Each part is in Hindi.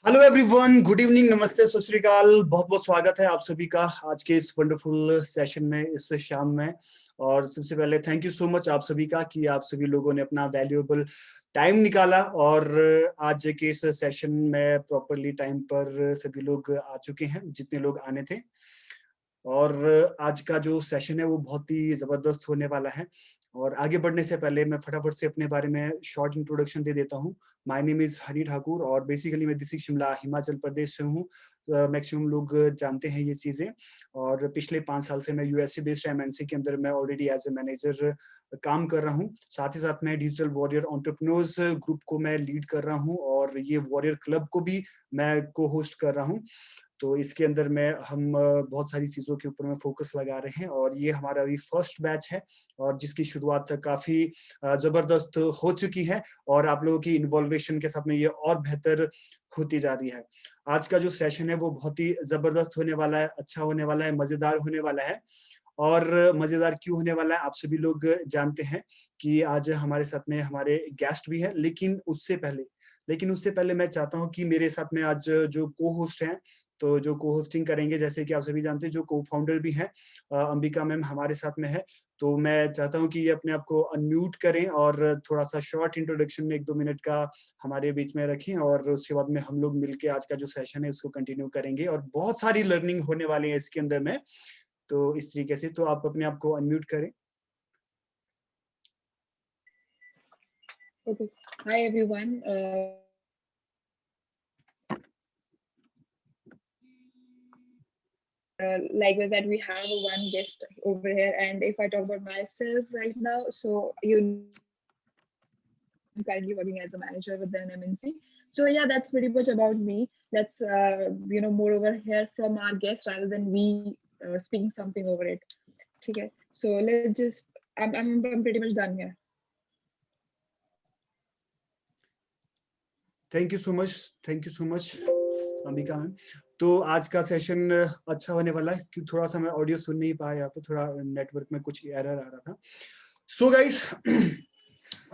हेलो एवरीवन, गुड इवनिंग, नमस्ते, सत श्री अकाल। बहुत बहुत स्वागत है आप सभी का आज के इस वंडरफुल सेशन में, इस शाम में। और सबसे पहले थैंक यू सो मच आप सभी का कि आप सभी लोगों ने अपना वैल्यूएबल टाइम निकाला और आज के इस सेशन में प्रॉपरली टाइम पर सभी लोग आ चुके हैं, जितने लोग आने थे। और आज का जो सेशन है वो बहुत ही जबरदस्त होने वाला है। और आगे बढ़ने से पहले मैं फटाफट से अपने बारे में शॉर्ट इंट्रोडक्शन दे देता हूँ। My name is Honey Thakur और बेसिकली मैं डिस्ट्रिक्ट शिमला हिमाचल प्रदेश से हूँ। मैक्सिमम लोग जानते हैं ये चीजें। और पिछले 5 साल से मैं यूएसए बेस्ड एमएनसी के अंदर मैं ऑलरेडी एज ए मैनेजर काम कर रहा हूँ। साथ ही साथ मैं डिजिटल वॉरियर एंटरप्रेन्योर्स ग्रुप को मैं लीड कर रहा हूँ और ये वॉरियर क्लब को भी मैं को होस्ट कर रहा हूँ। तो इसके अंदर में हम बहुत सारी चीजों के ऊपर में फोकस लगा रहे हैं और ये हमारा अभी फर्स्ट बैच है और जिसकी शुरुआत काफी जबरदस्त हो चुकी है और आप लोगों की इन्वॉल्वेशन के साथ में ये और बेहतर होती जा रही है। आज का जो सेशन है वो बहुत ही जबरदस्त होने वाला है, अच्छा होने वाला है, मजेदार होने वाला है। और मजेदार क्यों होने वाला है आप सभी लोग जानते हैं कि आज हमारे साथ में हमारे गेस्ट भी हैं। लेकिन उससे पहले मैं चाहता हूं कि मेरे साथ में आज जो को होस्ट हैं, तो जो को होस्टिंग करेंगे, जैसे कि आप सभी जानते हैं, जो को फाउंडर भी हैं, अंबिका मैम हमारे साथ में है। तो मैं चाहता हूं कि ये अपने आप को अनम्यूट करें और थोड़ा सा शॉर्ट इंट्रोडक्शन में 1-2 मिनट का हमारे बीच में रखें और उसके बाद में हम लोग मिलके आज का जो सेशन है उसको कंटिन्यू करेंगे और बहुत सारी लर्निंग होने वाली है इसके अंदर में। तो इस तरीके से तो आप अपने आप को अनम्यूट करें। Okay. Hi everyone. Likewise that we have one guest over here, and if I talk about myself right now, so I'm currently working as a manager with an MNC. So yeah, that's pretty much about me. Let's more over here from our guest rather than we speaking something over it. Okay. So let's just I'm pretty much done here. Thank you so much Ambika ma'am. तो आज का सेशन अच्छा होने वाला है क्योंकि थोड़ा सा मैं ऑडियो सुन नहीं पाया, यहाँ पे थोड़ा नेटवर्क में कुछ एरर आ रहा था। सो गाइस,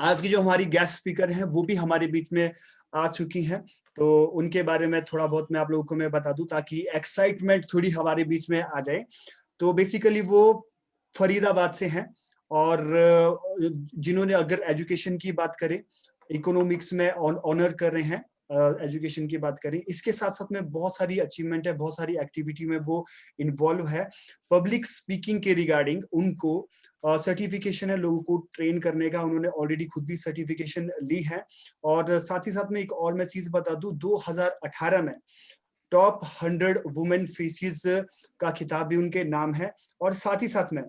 आज की जो हमारी गेस्ट स्पीकर हैं वो भी हमारे बीच में आ चुकी हैं। तो उनके बारे में थोड़ा बहुत मैं आप लोगों को मैं बता दूं ताकि एक्साइटमेंट थोड़ी हमारे बीच में आ जाए। तो बेसिकली वो फरीदाबाद से हैं और जिन्होंने अगर एजुकेशन की बात करें, इकोनॉमिक्स में ऑनर कर रहे हैं, एजुकेशन की बात करें, इसके साथ साथ में बहुत सारी अचीवमेंट है, बहुत सारी एक्टिविटी में वो इन्वॉल्व है। पब्लिक स्पीकिंग के रिगार्डिंग उनको सर्टिफिकेशन है लोगों को ट्रेन करने का, उन्होंने ऑलरेडी खुद भी सर्टिफिकेशन ली है। और साथ ही साथ में एक और मैं चीज बता दूं, 2018 में टॉप 100 वुमेन फेसिस का खिताब भी उनके नाम है। और साथ ही साथ में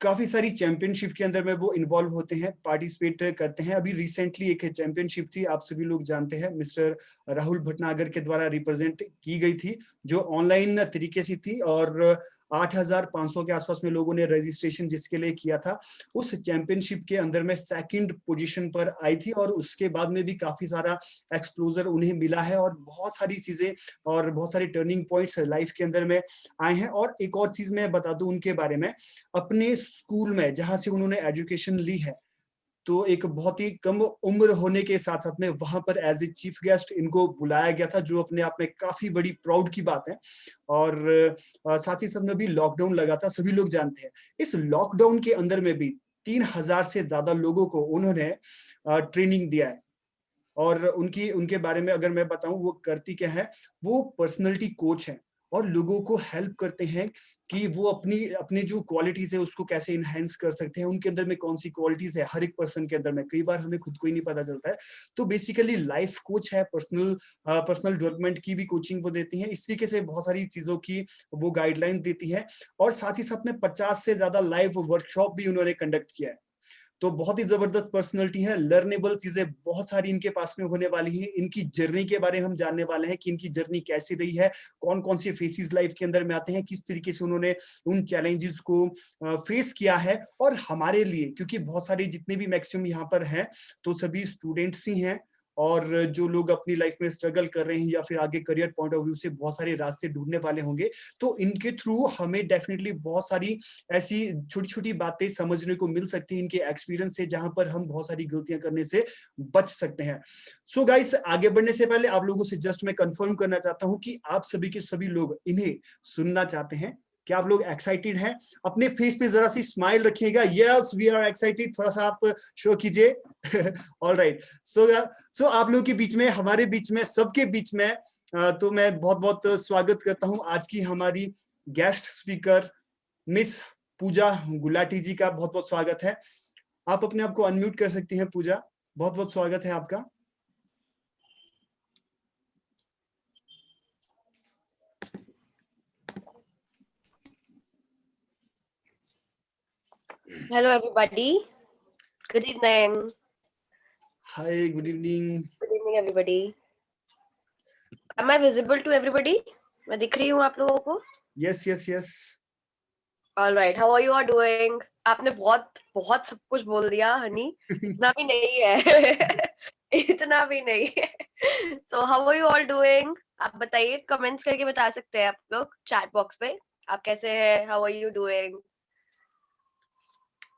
काफी सारी चैंपियनशिप के अंदर में वो इन्वॉल्व होते हैं, पार्टिसिपेट करते हैं। अभी रिसेंटली एक चैंपियनशिप थी, आप सभी लोग जानते हैं, मिस्टर राहुल भटनागर के द्वारा रिप्रेजेंट की गई थी, जो ऑनलाइन तरीके से थी और 8,500 के आसपास में लोगों ने रजिस्ट्रेशन जिसके लिए किया था। उस चैंपियनशिप के अंदर में 2nd पोजीशन पर आई थी और उसके बाद में भी काफी सारा एक्सप्लोजर उन्हें मिला है और बहुत सारी चीजें और बहुत सारे टर्निंग पॉइंट्स लाइफ के अंदर में आए हैं। और एक और चीज मैं बता दूं उनके बारे में, अपने स्कूल में जहां से उन्होंने एजुकेशन ली है, तो एक बहुत ही कम उम्र होने के साथ साथ में वहां पर एज ए चीफ गेस्ट इनको बुलाया गया था, जो अपने आप में काफी बड़ी प्राउड की बात है। और साथ ही साथ में भी लॉकडाउन लगा था, सभी लोग जानते हैं। इस लॉकडाउन के अंदर में भी 3,000 से ज्यादा लोगों को उन्होंने ट्रेनिंग दिया है। और उनके बारे में अगर मैं बताऊं वो करती क्या है, वो पर्सनैलिटी कोच है और लोगों को हेल्प करते हैं कि वो अपनी जो क्वालिटीज है उसको कैसे इनहेंस कर सकते हैं, उनके अंदर में कौन सी क्वालिटीज है हर एक पर्सन के अंदर में, कई बार हमें खुद को ही नहीं पता चलता है। तो बेसिकली लाइफ कोच है, पर्सनल डेवलपमेंट की भी कोचिंग वो देती है। इस तरीके से बहुत सारी चीजों की वो गाइडलाइन देती है और साथ ही साथ में 50 से ज्यादा लाइव वर्कशॉप भी उन्होंने कंडक्ट किया है। तो बहुत ही जबरदस्त पर्सनैलिटी है, लर्नेबल चीजें बहुत सारी इनके पास में होने वाली है। इनकी जर्नी के बारे में हम जानने वाले हैं कि इनकी जर्नी कैसी रही है, कौन कौन से फेसेस लाइफ के अंदर में आते हैं, किस तरीके से उन्होंने उन चैलेंजेस को फेस किया है। और हमारे लिए, क्योंकि बहुत सारे जितने भी मैक्सिमम यहाँ पर हैं तो सभी स्टूडेंट्स ही हैं और जो लोग अपनी लाइफ में स्ट्रगल कर रहे हैं या फिर आगे करियर पॉइंट ऑफ व्यू से बहुत सारे रास्ते ढूंढने वाले होंगे, तो इनके थ्रू हमें डेफिनेटली बहुत सारी ऐसी छोटी छोटी बातें समझने को मिल सकती हैं इनके एक्सपीरियंस से, जहां पर हम बहुत सारी गलतियां करने से बच सकते हैं। सो गाइस, आगे बढ़ने से पहले आप लोगों से जस्ट मैं कंफर्म करना चाहता हूं कि आप सभी के सभी लोग इन्हें सुनना चाहते हैं। क्या आप लोग एक्साइटेड हैं? अपने फेस पे जरा सी स्माइल रखिएगा। यस, वी आर एक्साइटेड, थोड़ा सा आप शो कीजिए। ऑलराइट, सो आप लोगों के बीच में, हमारे बीच में, सबके बीच में तो मैं बहुत बहुत स्वागत करता हूं आज की हमारी guest speaker miss Pooja Gulati जी का। बहुत बहुत स्वागत है। आप अपने आप को अनम्यूट कर सकती हैं पूजा, बहुत बहुत स्वागत है आपका। Hello, everybody. Good evening. Hi, good evening. Good evening, everybody. Am I visible to everybody? मैं दिख रही हूँ आप लोगों को? Yes yes yes. All right. How are you all doing? आपने बहुत बहुत सब कुछ बोल दिया, हनी। इतना भी नहीं है। इतना भी नहीं है। So how are you all doing? आप बताइए, कमेंट्स करके बता सकते हैं आप लोग चैट बॉक्स पे। आप कैसे हैं? How are you doing?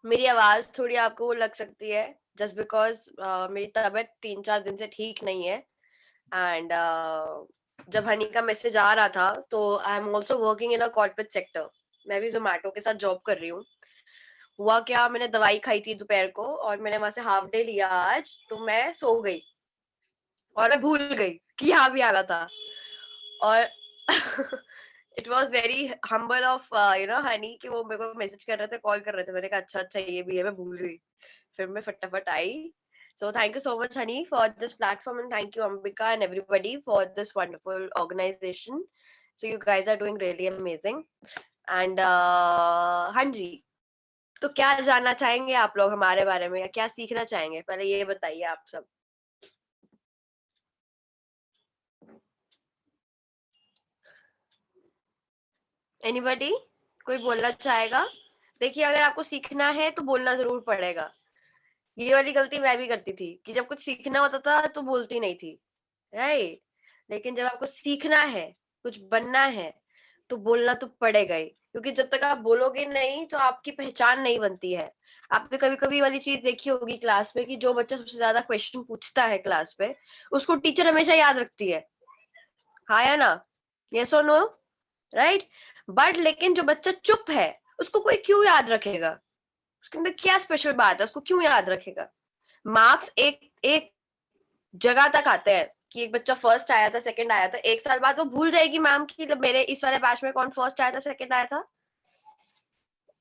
मेरी आवाज थोड़ी आपको वो लग सकती है जस्ट बिकॉज मेरी तबीयत 3-4 दिन से ठीक नहीं है एंड जब हनी का मैसेज आ रहा था तो I am also working in a corporate sector. मैं भी जोमेटो के साथ जॉब कर रही हूँ। हुआ क्या, मैंने दवाई खाई थी दोपहर को और मैंने वहां से हाफ डे लिया आज, तो मैं सो गई और मैं भूल गई कि यहाँ भी आना था। और it was very humble of honey कि वो मेरे को मैसेज कर रहे थे, कॉल कर रहे थे। मैंने कहा अच्छा अच्छा ये भी है, मैं भूल गई। फिर मैं फटाफट आई। So thank you so much, Honey, for this platform, and thank you, Ambika, and everybody for this wonderful organization. So you guys are doing really amazing. And हाँ जी, तो क्या जानना चाहेंगे आप लोग हमारे बारे में या क्या सीखना चाहेंगे, पहले ये बताइए आप सब। Anybody? कोई बोलना चाहेगा? देखिए, अगर आपको सीखना है तो बोलना जरूर पड़ेगा। ये वाली गलती मैं भी करती थी कि जब कुछ सीखना होता था तो बोलती नहीं थी, राइट। लेकिन जब आपको सीखना है, कुछ बनना है, तो बोलना तो पड़ेगा ही, क्योंकि जब तक आप बोलोगे नहीं तो आपकी पहचान नहीं बनती है। आपने कभी कभी वाली चीज देखी होगी क्लास में कि जो बच्चा सबसे ज्यादा क्वेश्चन पूछता है क्लास पे, उसको टीचर हमेशा याद रखती है, हाँ या ना? यस और नो? राइट। बट लेकिन जो बच्चा चुप है उसको कोई क्यों याद रखेगा? उसके अंदर क्या स्पेशल बात है, उसको क्यों याद रखेगा? मार्क्स एक एक जगह तक आते हैं कि एक बच्चा फर्स्ट आया था, सेकंड आया था, 1 साल बाद वो भूल जाएगी मैम की मेरे इस वाले बैच में कौन फर्स्ट आया था, सेकंड आया था।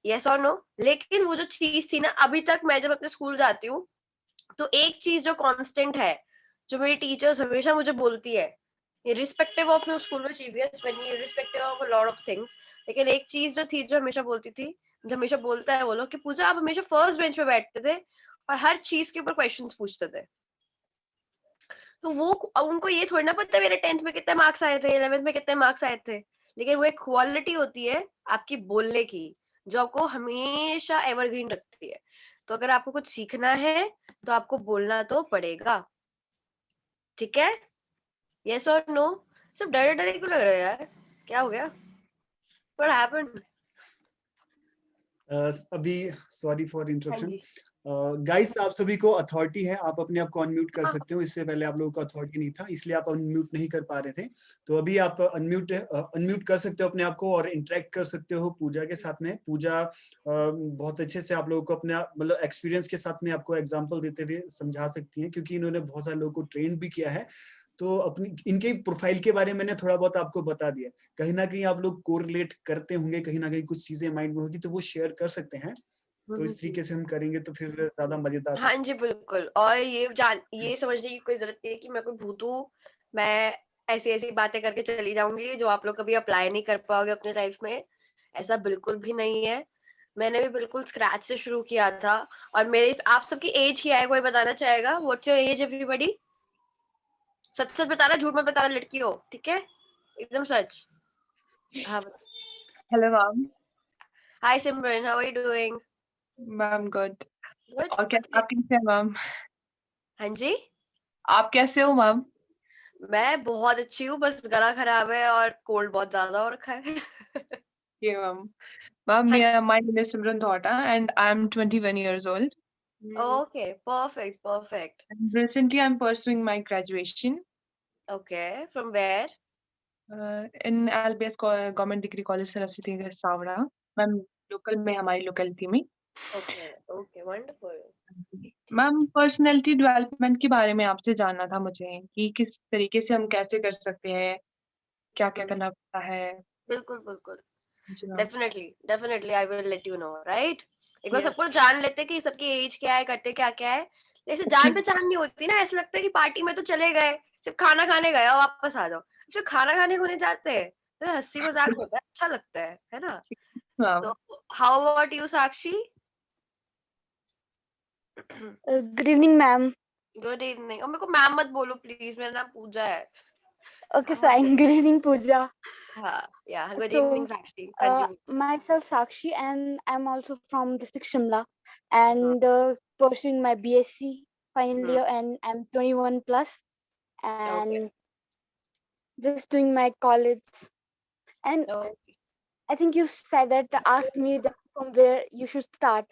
यस और नो? लेकिन वो जो चीज थी ना, अभी तक मैं जब अपने स्कूल जाती हूँ तो एक चीज जो कांस्टेंट है, जो मेरी टीचर्स हमेशा मुझे बोलती है, इरिस्पेक्टिव ऑफ मैं स्कूल में chief irrespective of a lot of things, लेकिन एक चीज जो थी, जो हमेशा बोलती थी, जो हमेशा बोलता है वो लोग, कि पूजा आप हमेशा फर्स्ट बेंच पे बैठते थे और हर चीज के ऊपर क्वेश्चंस पूछते थे। तो वो उनको ये थोड़ी ना पता मेरे 10th में कितने मार्क्स आए थे, 11th में कितने मार्क्स आए थे, लेकिन वो एक क्वालिटी होती है आपकी बोलने की जो आपको हमेशा एवरग्रीन रखती है। तो अगर आपको कुछ सीखना है तो आपको बोलना तो पड़ेगा, ठीक है? यस और नो? सब डरे डरे क्यों लग रहे हैं यार, क्या हो गया? What happened? अभी सॉरी फॉर हाँ इंटरप्शन। जी। गाइस, आप सभी को अथॉरिटी है, आप अपने आप को अनम्यूट कर सकते हो। इससे पहले आप लोगों को अथॉरिटी नहीं था, इसलिए आप अनम्यूट नहीं कर पा रहे थे। तो अभी आप अनम्यूट कर सकते हो अपने आप को और इंटरेक्ट कर सकते हो पूजा के साथ में। पूजा बहुत अच्छे से आप लोगों को अपने मतलब एक्सपीरियंस के साथ में आपको एग्जांपल देते हुए समझा सकती हैं, क्योंकि इन्होंने बहुत सारे लोगों को ट्रेन भी किया है। तो अपनी इनके प्रोफाइल के बारे में मैंने थोड़ा बहुत आपको बता दिया। कहीं ना कहीं आप लोग कोरिलेट करते होंगे, कहीं ना कहीं कुछ चीजें माइंड में होगी तो वो शेयर कर सकते हैं। तो इस तरीके से हम करेंगे तो फिर ज्यादा मजेदार हो हाँ सकता जी, बिल्कुल। और ये समझने की कोई जरूरत नहीं है कि मैं कोई भूत हूँ। मैं ऐसी ऐसी बातें करके चली जाऊंगी जो आप लोग कभी अप्लाई नहीं कर पाओगे अपने लाइफ में, ऐसा बिल्कुल भी नहीं है। मैंने भी बिल्कुल स्क्रैच से शुरू किया था। और मेरे आप सबकी एज क्या है, कोई बताना चाहेगा? What's your age everybody? सच सच बताना, झूठ मत बताना, लड़की हो, ठीक है? एकदम सच। हाँ। Hello, ma'am. Hi Simran, how are you doing? Ma'am, good. Good. और क्या आप कैसे हैं, मैम? हाँ जी। आप कैसे हो मैम? मैं बहुत अच्छी हूँ, बस गला खराब है और कोल्ड बहुत ज्यादा हो रखा है। ये मैम मैम हाँ, my name is Simran Thota and I am 21 years old. Okay, perfect perfect. And recently I'm pursuing my graduation ओके, from where? in LBS government degree college Saraswati Nagar Sawda ma'am, local में, हमारी लोकेलिटी में। Okay okay, wonderful. Ma'am personality development के बारे में आपसे जानना था मुझे कि किस तरीके से हम कैसे कर सकते हैं, क्या क्या करना पड़ता है। बिल्कुल बिल्कुल, जी ma'am. Definitely definitely I will let you know, right? एक बार Yes. सबको जान लेते कि सबकी एज क्या है, करते क्या क्या है। जैसे जान पहचान नहीं होती ना, ऐसा लगता है कि पार्टी में तो चले गए, सिर्फ खाना खाने गए और वापस आ जाओ। सिर्फ खाना खाने को नहीं जाते हैं तो हंसी मजाक होता है, अच्छा लगता है ना? मैम तो how about you Sakshi? Good evening, ma'am. Good evening. और मेरे को मैम मत बोलो प्लीज, मेरा नाम पूजा है। Okay, मैम मत fine. बोलो। Good evening, Pooja. हाँ, या गुड इवनिंग So, साक्षी। हाँ जी। myself Sakshi, and I'm also from district Shimla, हाँ, and pursuing my BSc final year, and I'm 21 plus, okay and just doing my college. And okay. I think you said that asked me that from where you should start.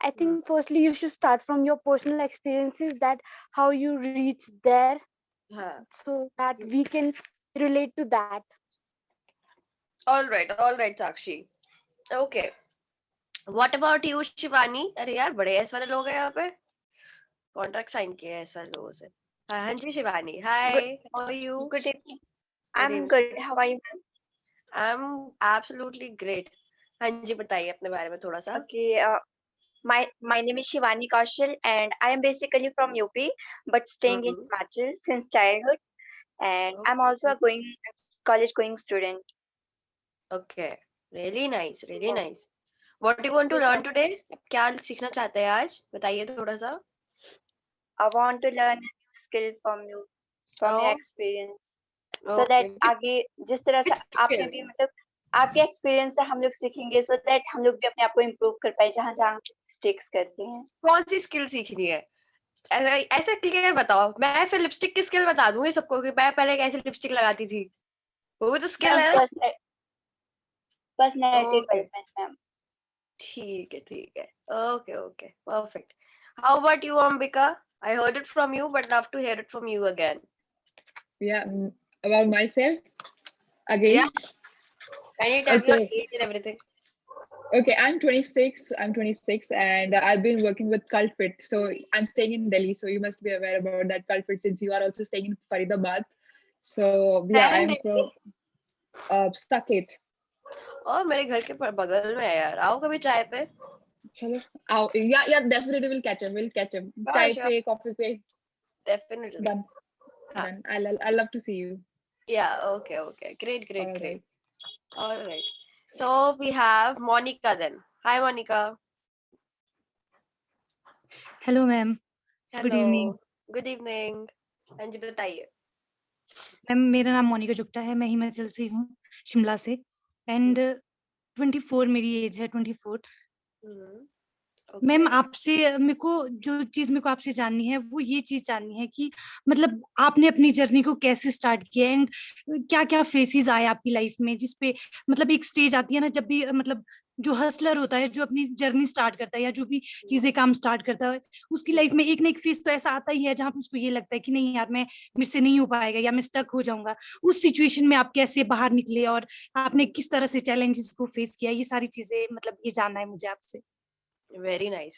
I think firstly you should start from your personal experiences, that how you reach there, हाँ, so that we can relate to that. All right Sakshi. Okay, what about you Shivani? अरे यार, बड़े एस वाले लोग हैं यहाँ पे, कॉन्ट्रैक्ट साइन किए हैं एस वाले लोगों से। हाँ हाँ जी Shivani, hi, Good, how are you? good evening. Good I'm evening, good. How are you? I am absolutely great. हाँ जी, बताइए अपने बारे में थोड़ा सा। Okay. My name is Shivani Kaushal, and I am basically from UP, but staying in Himachal since childhood. And I'm also a college going student. Okay, really nice really nice. What you want to Yes, learn ma'am. Today? क्या सीखना चाहते हैं आज, बताइए थोड़ा सा। I want to learn a new skill from you, from your oh, experience, so okay, that आगे जिस तरह से आपने भी मतलब आपके एक्सपीरियंस से हम लोग सीखेंगे, so that हम लोग भी अपने आप को इम्प्रूव कर पाए जहाँ जहाँ मिस्टेक्स करते हैं। कौन सी स्किल सीखनी है? ऐसे क्लियर बताओ, मैं फिर लिपस्टिक की स्किल बता दूंगी सबको कि मैं पहले कैसे लिपस्टिक लगाती थी, वो भी तो स्किल है ना। Personality okay, development ma'am. ठीक है, okay okay, perfect. How about you Ambika? I heard it from you but love to hear it from you again. Yeah, about myself again. Yeah, can you tell me your Okay. age and everything? Okay, I'm 26. I'm 26, and I've been working with Cultfit. So I'm staying in Delhi. So you must be aware about that Cultfit, since you are also staying in Faridabad. So yeah, Where in I'm Delhi? from Saket. और मेरे घर के बगल में है यार, आओ कभी चाय पे। Chalo. Yeah, definitely we'll catch him. We'll catch him. Sure, Chai sure, pe, coffee pe, definitely. done. हाँ, Done. I'll love to see you. yeah, okay, great, All right. all right. So we have Monica then. Hi Monica. Hello ma'am, good Hello, evening. good evening. हाँ जी, बताइए। मैम मेरा नाम मोनिका जुक्ता है, मैं हिमाचल से हूँ, शिमला से, एंड 24 मेरी एज है, 24। मैम ओके, आपसे मेरे को जो चीज मेरे को आपसे जाननी है वो ये चीज जाननी है कि मतलब आपने अपनी जर्नी को कैसे स्टार्ट किया एंड क्या क्या फेसेस आए आपकी लाइफ में, जिसपे मतलब एक स्टेज आती है ना जब भी मतलब जो हसलर होता है जो अपनी जर्नी स्टार्ट करता है या जो भी चीजें काम स्टार्ट करता है उसकी लाइफ में एक ना एक फेज तो ऐसा आता ही है जहाँ पे उसको ये लगता है कि नहीं यार मैं मेरे से नहीं हो पाएगा या मैं स्टक हो जाऊंगा। उस सिचुएशन में आप कैसे बाहर निकले और आपने किस तरह से चैलेंजेस को फेस किया, ये सारी चीजें मतलब ये जानना है मुझे आपसे। very nice,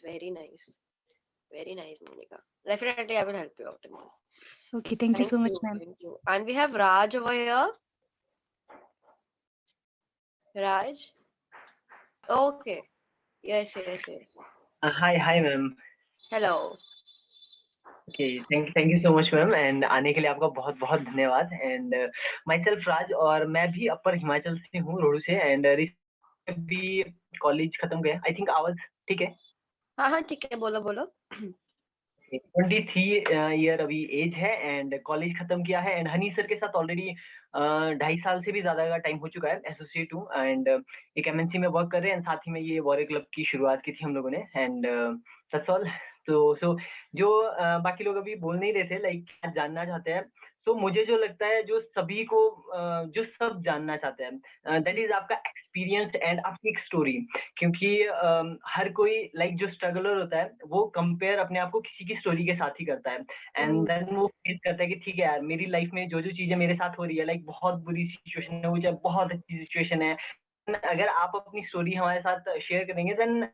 Monica. Definitely, I will help you out in this. Okay, thank you so much, ma'am. Thank you. And we have Raj over here. Raj. Okay. Yes. Hi ma'am. Hello. Okay, thank you so much ma'am and आने के लिए आपका बहुत बहुत धन्यवाद। एंड माई सेल्फ राज, और मैं भी अपर हिमाचल से हूँ, रोहड़ू से, एंड भी कॉलेज खत्म गया। आई थिंक आवाज ठीक है? हाँ, ठीक है, बोलो। 23 ईयर अभी एज है एंड कॉलेज खत्म किया है। एंड हनी सर के साथ ऑलरेडी 2.5 साल से भी ज्यादा का टाइम हो चुका है, एसोसिएट हूँ, एंड एक एमएनसी में वर्क कर रहे हैं, साथ ही में ये वॉरियर क्लब की शुरुआत की थी हम लोगों ने, एंड दैट्स ऑल। सो जो बाकी लोग अभी बोल नहीं रहे थे लाइक क्या जानना चाहते हैं, तो मुझे जो लगता है जो सभी को जो सब जानना चाहते हैं दैट इज आपका एक्सपीरियंस एंड आपकी एक स्टोरी। क्योंकि हर कोई लाइक जो स्ट्रगलर होता है वो कंपेयर अपने आप को किसी की स्टोरी के साथ ही करता है एंड देन वो फेस करता है कि ठीक है यार मेरी लाइफ में जो जो चीजें मेरे साथ हो रही है लाइक बहुत बुरी सिचुएशन है, वो चाहे बहुत अच्छी सिचुएशन है, अगर आप अपनी स्टोरी हमारे साथ शेयर करेंगे देन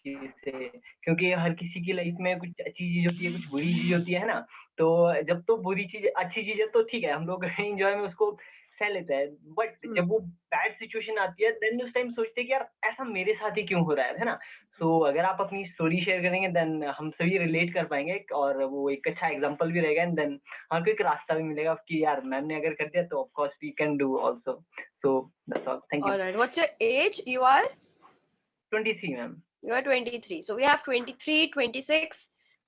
से, क्योंकि हर किसी की लाइफ में कुछ अच्छी चीज होती है, कुछ बुरी चीज होती है ना। तो जब तो बुरी चीज अच्छी चीज है तो ठीक है, हम लोग एंजॉय में उसको सह लेते हैं, बट जब वो बैड सिचुएशन आती है देन उस टाइम सोचते हैं कि यार ऐसा मेरे साथ ही क्यों हो रहा है ना। सो अगर आप अपनी स्टोरी शेयर करेंगे देन हम सभी रिलेट कर पाएंगे और वो एक अच्छा एग्जांपल भी रहेगा एंड देन हमको एक रास्ता भी मिलेगा कि यार मैम ने अगर कर दिया तो of course we can do also. So that's all, thank you. Alright, what's your age? You are 23 ma'am. You are 23. So we have 23, 26,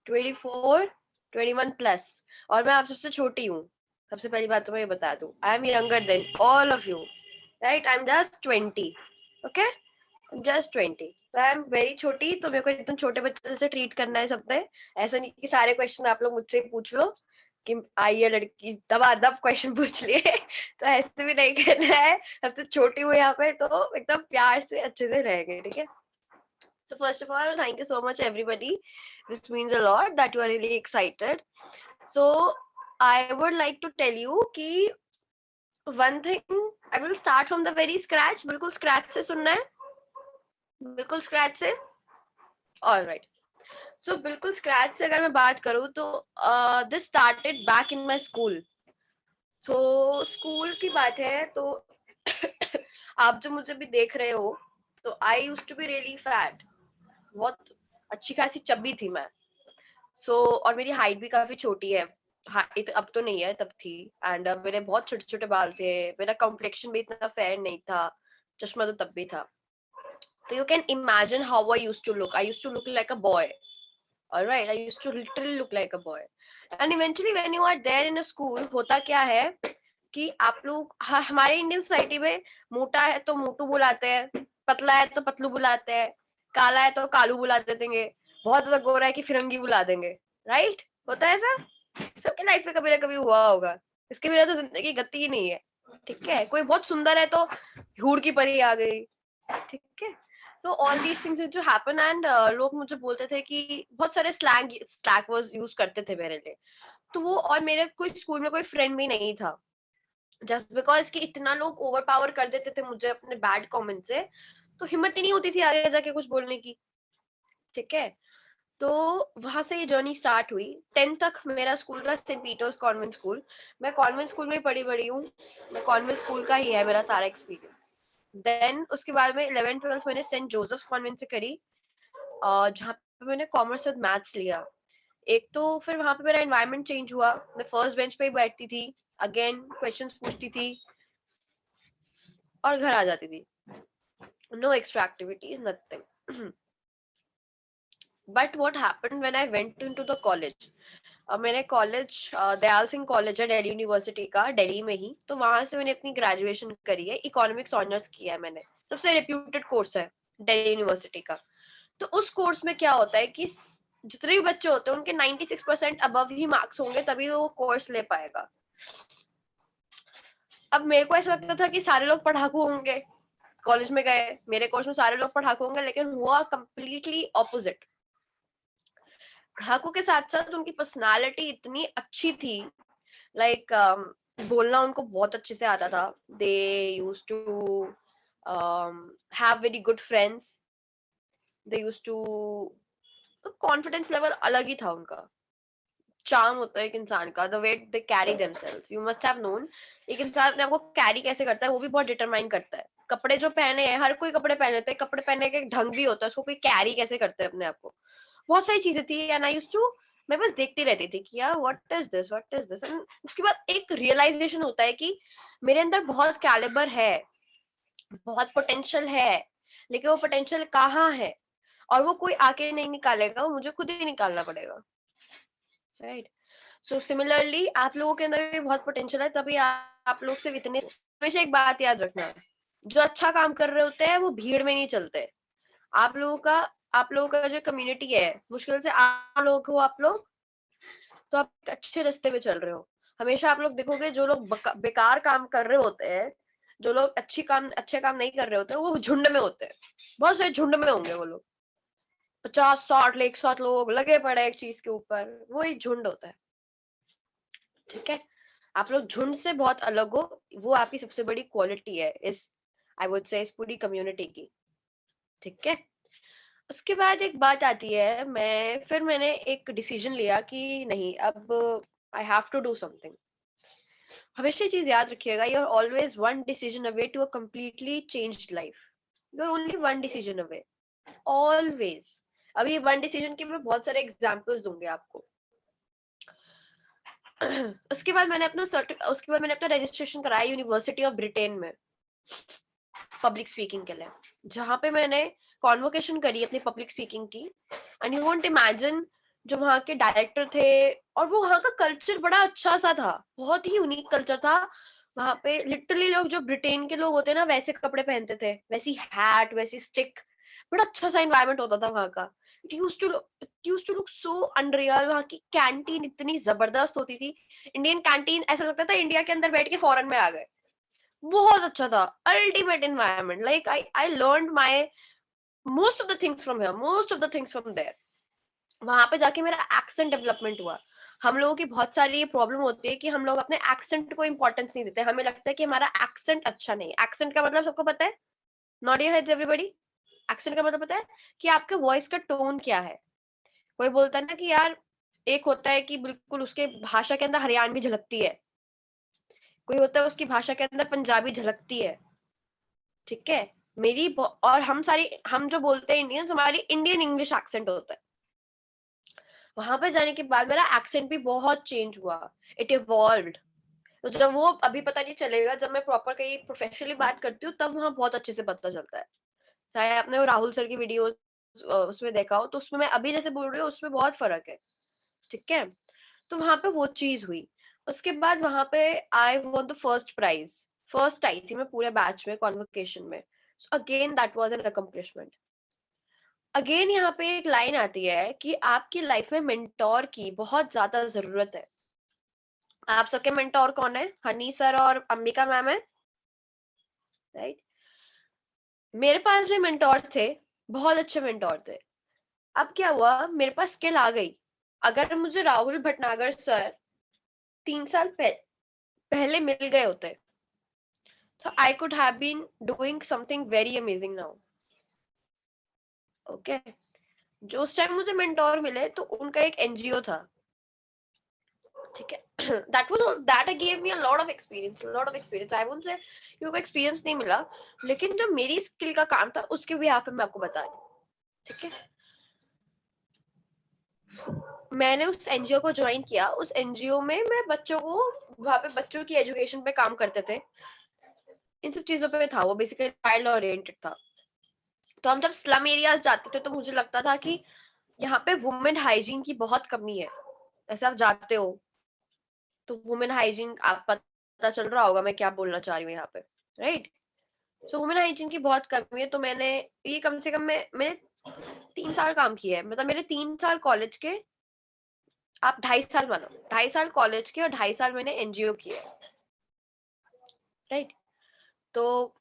24, 21 plus. और मैं आप सबसे छोटी हूँ। सबसे पहली बात तो मैं ये बता दूँ, I am younger than all of you, right? I'm just 20, okay? I'm just 20. तो I am very छोटी, तो मेरे को एकदम छोटे बच्चे जैसे ट्रीट करना है सबने। ऐसा नहीं कि सारे क्वेश्चन आप लोग मुझसे पूछ लो कि आई है लड़की दबादब क्वेश्चन पूछ लिए तो ऐसे भी नहीं करना है। सबसे छोटी हूँ यहाँ पे, तो एकदम प्यार से अच्छे से रहेंगे, ठीक है? So first of all, thank you so much everybody. This means a lot that you are really excited. So I would like to tell you कि one thing, I will start from the very scratch. बिल्कुल scratch से सुनना है, बिल्कुल scratch से। All right. So बिल्कुल scratch से अगर मैं बात करूँ तो this started back in my school. So school की बात है तो आप जो मुझे भी देख रहे हो तो I used to be really fat. बहुत अच्छी खासी चब्बी थी मैं। और मेरी हाइट भी काफी छोटी है, अब तो नहीं है, तब थी। एंड मेरे बहुत छोटे छोटे बाल थे, मेरा कॉम्प्लेक्शन भी इतना फेयर नहीं था, चश्मा तो तब भी था। तो you can imagine how I used to look. I used to look like a boy, alright. I used to literally look like a boy. And eventually when you are there in a school, होता क्या है कि आप लोग हमारे इंडियन सोसाइटी में मोटा है तो मोटू बुलाते हैं, पतला है तो पतलू बुलाते हैं, काला है तो कालू बुला देंगे, बहुत ज्यादा गोरा है कि फिरंगी बुला देंगे, राइट? होता है ऐसा, सबके लाइफ में कभी ना कभी हुआ होगा। इसके बिना तो जिंदगी गति ही नहीं है, ठीक है? कोई बहुत सुंदर है तो हूड़ की परी आ गई, ठीक है? तो ऑल दीज थिंग्स जो हैपन एंड लोग मुझे बोलते थे कि बहुत सारे स्लैंग वर्ड्स यूज करते थे मेरे लिए। तो वो, और मेरे कोई स्कूल में कोई फ्रेंड भी नहीं था, जस्ट बिकॉज कि इतना लोग ओवर पावर कर देते थे मुझे अपने बैड कमेंट से, तो हिम्मत ही नहीं होती थी आगे जाके कुछ बोलने की, ठीक है? तो वहां से ये जर्नी स्टार्ट हुई। 10th तक मेरा स्कूल था सेंट पीटर्स कॉन्वेंट स्कूल। मैं कॉन्वेंट स्कूल में ही पढ़ी बड़ी हूँ, मैं कॉन्वेंट स्कूल का ही है मेरा सारा एक्सपीरियंस। देन उसके बाद में 11th 12th मैंने सेंट जोसेफ कॉन्वेंट से करी, जहाँ पे मैंने कॉमर्स विद मैथ्स लिया। एक तो फिर वहां पे मेरा एनवायरनमेंट चेंज हुआ, मैं फर्स्ट बेंच पे ही बैठती थी, अगेन क्वेश्चंस पूछती थी और घर आ जाती थी। No extra activities, nothing. But what happened when I went into the college? मैंने कॉलेज दयाल सिंह कॉलेज है दिल्ली यूनिवर्सिटी का, दिल्ली में ही, तो वहां से मैंने अपनी ग्रेजुएशन करी है, इकोनॉमिक्स ऑनर्स किया है मैंने। सबसे रेप्यूटेड कोर्स है दिल्ली यूनिवर्सिटी का। तो उस कोर्स में क्या होता है कि जितने भी बच्चे होते हैं उनके 96% अबव ही मार्क्स होंगे, तभी वो कोर्स ले पाएगा। अब मेरे को ऐसा लगता था कि सारे लोग पढ़ाकू होंगे, कॉलेज में गए, मेरे कोर्स में सारे लोग पढ़ाकू होंगे, लेकिन हुआ कंप्लीटली ऑपोजिट। पढ़ाकू के साथ साथ उनकी पर्सनालिटी इतनी अच्छी थी, लाइक बोलना उनको बहुत अच्छे से आता था। They used to have very good friends, they used to, confidence level अलग ही था उनका। चार्म होता है एक इंसान का, the way they carry themselves, you must have known. एक इंसान अपने आप को कैरी कैसे करता है वो भी बहुत डिटरमाइन करता है। कपड़े जो पहने हैं, हर कोई कपड़े पहने होते हैं, कपड़े पहनने का एक ढंग भी होता है, उसको कोई कैरी कैसे करता है अपने आप को। बहुत सारी चीजें थी एंड आई यूज्ड टू, मैं बस देखती रहती थी कि यार what is this, what is this. And उसके बाद एक रियलाइजेशन होता है कि मेरे अंदर बहुत कैलिबर है, बहुत पोटेंशियल है, लेकिन वो पोटेंशियल कहाँ है और वो कोई आके नहीं निकालेगा, वो मुझे खुद ही निकालना पड़ेगा, राइट? सो सिमिलरली आप लोगों के अंदर भी बहुत पोटेंशियल है, तभी आप लोग सिर्फ इतने। हमेशा एक बात याद रखना, जो अच्छा काम कर रहे होते हैं वो भीड़ में नहीं चलते। आप लोगों का आप लोगों का जो कम्युनिटी है, मुश्किल से 8 लोग हो आप लोग, तो आप एक अच्छे रास्ते पे चल रहे हो। हमेशा आप लोग देखोगे जो लोग बेकार काम कर रहे होते हैं, जो लोग अच्छे काम नहीं कर रहे होते हैं, वो झुंड में होते हैं, बहुत सारे झुंड में होंगे वो लोग, 50-60 एक साथ लोग लगे पड़े एक चीज के ऊपर, वो एक झुंड होता है। ठीक है, आप लोग झुंड से बहुत अलग हो, वो आपकी सबसे बड़ी क्वालिटी है इस, आई वुड से, इस पूरी कम्युनिटी की। ठीक है, उसके बाद एक बात आती है, मैंने एक डिसीजन लिया कि नहीं, अब I have to do something. हमेशा ये चीज याद रखिएगा, you are always one decision away to a completely changed life. You are only one decision away, always. अभी वन डिसीजन के मैं बहुत सारे एग्जांपल्स दूंगी आपको। उसके बाद मैंने अपना रजिस्ट्रेशन कराया यूनिवर्सिटी ऑफ ब्रिटेन में पब्लिक स्पीकिंग के लिए, जहाँ पे मैंने कॉन्वोकेशन करी अपनी पब्लिक स्पीकिंग की। एंड यू वोंट इमेजिन, जो वहाँ के डायरेक्टर थे, और वो वहाँ का कल्चर बड़ा अच्छा सा था, बहुत ही यूनिक कल्चर था। वहाँ पे लिटरली लोग, जो ब्रिटेन के लोग होते हैं ना, वैसे कपड़े पहनते थे, वैसी हैट, वैसी स्टिक, बड़ा अच्छा सा एनवायरनमेंट होता था वहाँ का। It used to look so unreal. वहाँ की कैंटीन इतनी जबरदस्त होती थी, इंडियन कैंटीन, ऐसा लगता था इंडिया के अंदर बैठ के फॉरेन में आ गए। बहुत अच्छा था, ultimate environment. Like I learned my most of the things from here, most of the things from there. वहां पे जाके मेरा एक्सेंट डेवलपमेंट हुआ। हम लोगों की बहुत सारी ये प्रॉब्लम होती है कि हम लोग अपने एक्सेंट को इंपॉर्टेंस नहीं देते। हमें लगता है कि हमारा एक्सेंट अच्छा नहीं है। एक्सेंट का मतलब सबको पता है, not your heads everybody. Accent का मतलब पता है कि आपके वॉइस का टोन क्या है। कोई बोलता है ना कि यार, एक होता है कि बिल्कुल उसके भाषा के अंदर हरियाणवी झलकती है, कोई होता है उसकी भाषा के अंदर पंजाबी झलकती है। ठीक है, और हम जो बोलते हैं इंडियंस, हमारी इंडियन इंग्लिश एक्सेंट होता है। वहां पे जाने के बाद मेरा एक्सेंट भी बहुत चेंज हुआ, इट इवॉल्व्ड। तो जब वो, अभी पता नहीं चलेगा, जब मैं प्रॉपर कहीं प्रोफेशनली बात करती हूँ तब वहां बहुत अच्छे से पता चलता है। चाहे आपने वो राहुल सर की वीडियोस उसमें देखा हो, तो उसमें मैं अभी जैसे बोल रही हूँ उसमें बहुत फर्क है। ठीक है, तो वहां पे वो चीज हुई। उसके बाद वहां पे I won the first prize, first आई थी मैं पूरे बैच में कॉन्वोकेशन में। Again that was an accomplishment. Again यहाँ पे एक लाइन आती है कि आपकी लाइफ में मेंटोर की बहुत ज्यादा जरूरत है। आप सबके मेंटोर कौन है? हनी सर और अंबिका मैम है, राइट? मेरे पास भी मेंटोर थे, बहुत अच्छे मेंटोर थे। अब क्या हुआ, मेरे पास स्किल आ गई। अगर मुझे राहुल भटनागर सर 3 साल पहले मिल गए होते, तो I could have been doing something very amazing now. Okay, जो उस टाइम मुझे मेंटोर मिले तो उनका एक एनजीओ था। ठीक है, that gave me a lot of experience, I won't say को एक्सपीरियंस नहीं मिला, लेकिन जो मेरी स्किल का काम था उसके बिहाफ पे मैं आपको बता रही हूँ। ठीक है, मैंने उस एनजीओ को ज्वाइन किया। उस एनजीओ में मैं बच्चों को, वहां पे बच्चों की एजुकेशन पे काम करते थे, इन सब चीजों पे था वो, बेसिकली चाइल्ड ओरिएंटेड था। तो हम जब स्लम एरियाज जाते थे तो मुझे लगता था कि यहाँ पे वुमेन हाइजीन की बहुत कमी है। ऐसे आप जाते हो तो वुमेन हाइजीन, आप पता चल रहा होगा मैं क्या बोलना चाह रही हूँ यहाँ पे, राइट? सो वुमेन हाइजीन की बहुत कमी है। तो मैंने ये कम से कम मैंने 3 साल काम किया है, मतलब मेरे 3 साल कॉलेज के, आप 2.5 साल मानो, 2.5 साल कॉलेज के और 2.5 साल मैंने एनजीओ किए, राइट? तो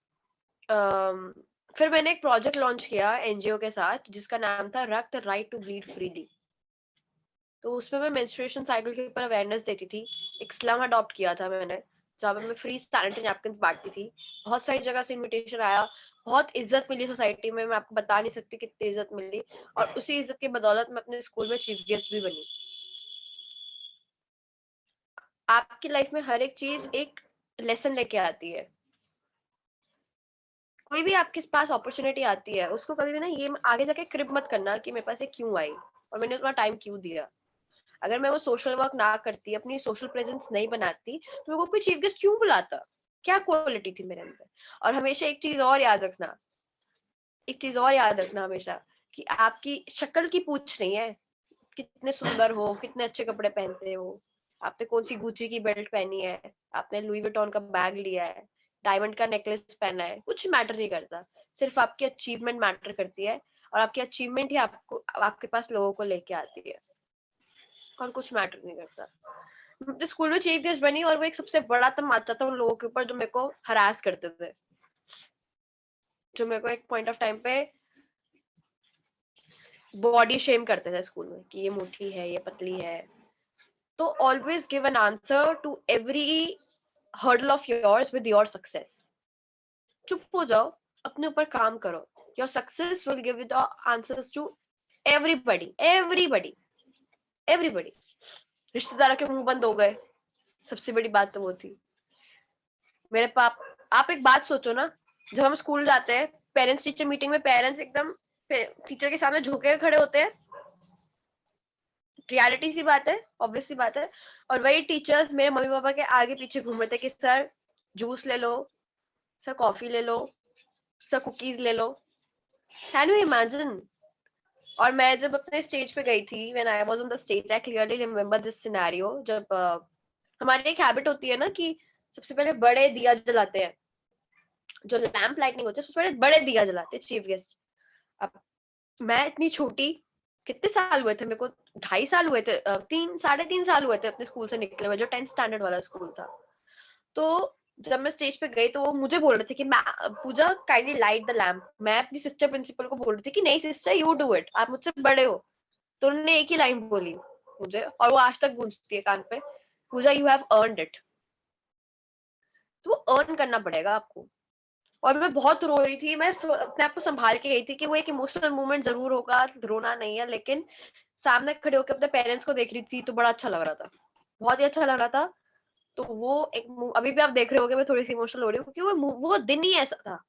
फिर मैंने एक प्रोजेक्ट लॉन्च किया एनजीओ के साथ जिसका नाम था रक्त राइट टू ब्लीड फ्रीली। तो उसमें मैं मेंस्ट्रुएशन साइकिल के ऊपर अवेयरनेस देती थी। एक स्लम अडॉप्ट किया था मैंने, जहाँ पे मैं फ्री सैनिटरी नैपकिन बांटती थी। बहुत सारी जगह से इनविटेशन आया, बहुत इज्जत मिली सोसाइटी में, मैं आपको बता नहीं सकती कितनी इज्जत मिली। और उसी इज्जत की बदौलत मैं अपने स्कूल में चीफ गेस्ट भी बनी। आपकी लाइफ में हर एक चीज एक लेसन लेके आती है। कोई भी आपके पास अपॉर्चुनिटी आती है, उसको कभी भी ना ये आगे जाके क्रिप मत करना कि मेरे पास ये क्यों आई और मैंने उतना टाइम क्यों दिया। अगर मैं वो सोशल वर्क ना करती, अपनी सोशल प्रेजेंस नहीं बनाती, तो मेरे को कोई चीफ गेस्ट क्यों बुलाता? क्या क्वालिटी थी मेरे अंदर? और हमेशा एक चीज और याद रखना, हमेशा, कि आपकी शक्ल की पूछ नहीं है, कितने सुंदर हो, कितने अच्छे कपड़े पहनते हो, आपने कौन सी गुची की बेल्ट पहनी है, आपने लुई विटॉन का बैग लिया है, डायमंड का नेकलेस पहना है, कुछ मैटर नहीं करता। सिर्फ आपकी अचीवमेंट मैटर करती है, और आपकी अचीवमेंट ही आपको आपके पास लोगों को लेके आती है, और कुछ मैटर नहीं करता। मैं स्कूल में चीफ गेस्ट बनी और वो एक सबसे बड़ा तमाचा था उन लोगों के ऊपर जो मेरे को हरास करते थे, जो मेरे को एक पॉइंट ऑफ टाइम पे बॉडी शेम करते थे स्कूल में कि ये मोटी है, ये पतली है। तो always give an answer to every hurdle of yours with your success. चुप हो जाओ, अपने ऊपर काम करो। Your success will give the answers to everybody everybody everybody. रिश्तेदारों के मुंह बंद हो गए, सबसे बड़ी बात तो वो थी। मेरे पाप, आप एक बात सोचो ना, जब हम स्कूल जाते हैं पेरेंट्स टीचर मीटिंग में, पेरेंट्स एकदम टीचर के सामने झुके खड़े होते हैं, रियलिटी सी बात है, ऑब्वियस सी बात है। और वही टीचर्स मेरे मम्मी पापा के आगे पीछे घूम रहे थे कि सर जूस ले लो, सर कॉफी ले लो, सर कुकीज ले लो। Can you imagine? और मैं जब अपने स्टेज पे गई थी, when I was on the stage, I clearly remember this scenario. जब हमारी एक हैबिट होती है ना कि सबसे पहले बड़े दिया जलाते हैं, जो लैंप लाइटनिंग होती है, सबसे पहले बड़े दिया जलाते हैं चीफ गेस्ट। अब मैं इतनी छोटी, कितने साल हुए थे मेरे को, 2.5 साल हुए थे, 3-3.5 साल हुए थे अपने स्कूल से निकले हुए, जो 10th स्टैंडर्ड वाला स्कूल था। तो जब मैं स्टेज पे गई तो वो मुझे बोल रहे थे कि पूजा काइंडली लाइट द लैम्प। मैं अपनी सिस्टर प्रिंसिपल को बोल रही थी कि नहीं सिस्टर यू डू इट, आप मुझसे बड़े हो। तो उन्होंने एक ही लाइन बोली मुझे, और वो आज तक गूंजती है कान पे, पूजा यू हैव अर्नड इट। तो अर्न करना पड़ेगा आपको। और मैं बहुत रो रही थी, मैं अपने आप को संभाल के गई थी कि वो एक इमोशनल मोमेंट जरूर होगा, रोना नहीं है, लेकिन सामने खड़े होकर अपने पेरेंट्स को देख रही थी तो बड़ा अच्छा लग रहा था, बहुत ही अच्छा लग रहा था। तो वो एक, अभी भी आप देख रहे होगे मैं थोड़ी सी इमोशनल हो रही हूँ, क्योंकि वो दिन ही ऐसा था,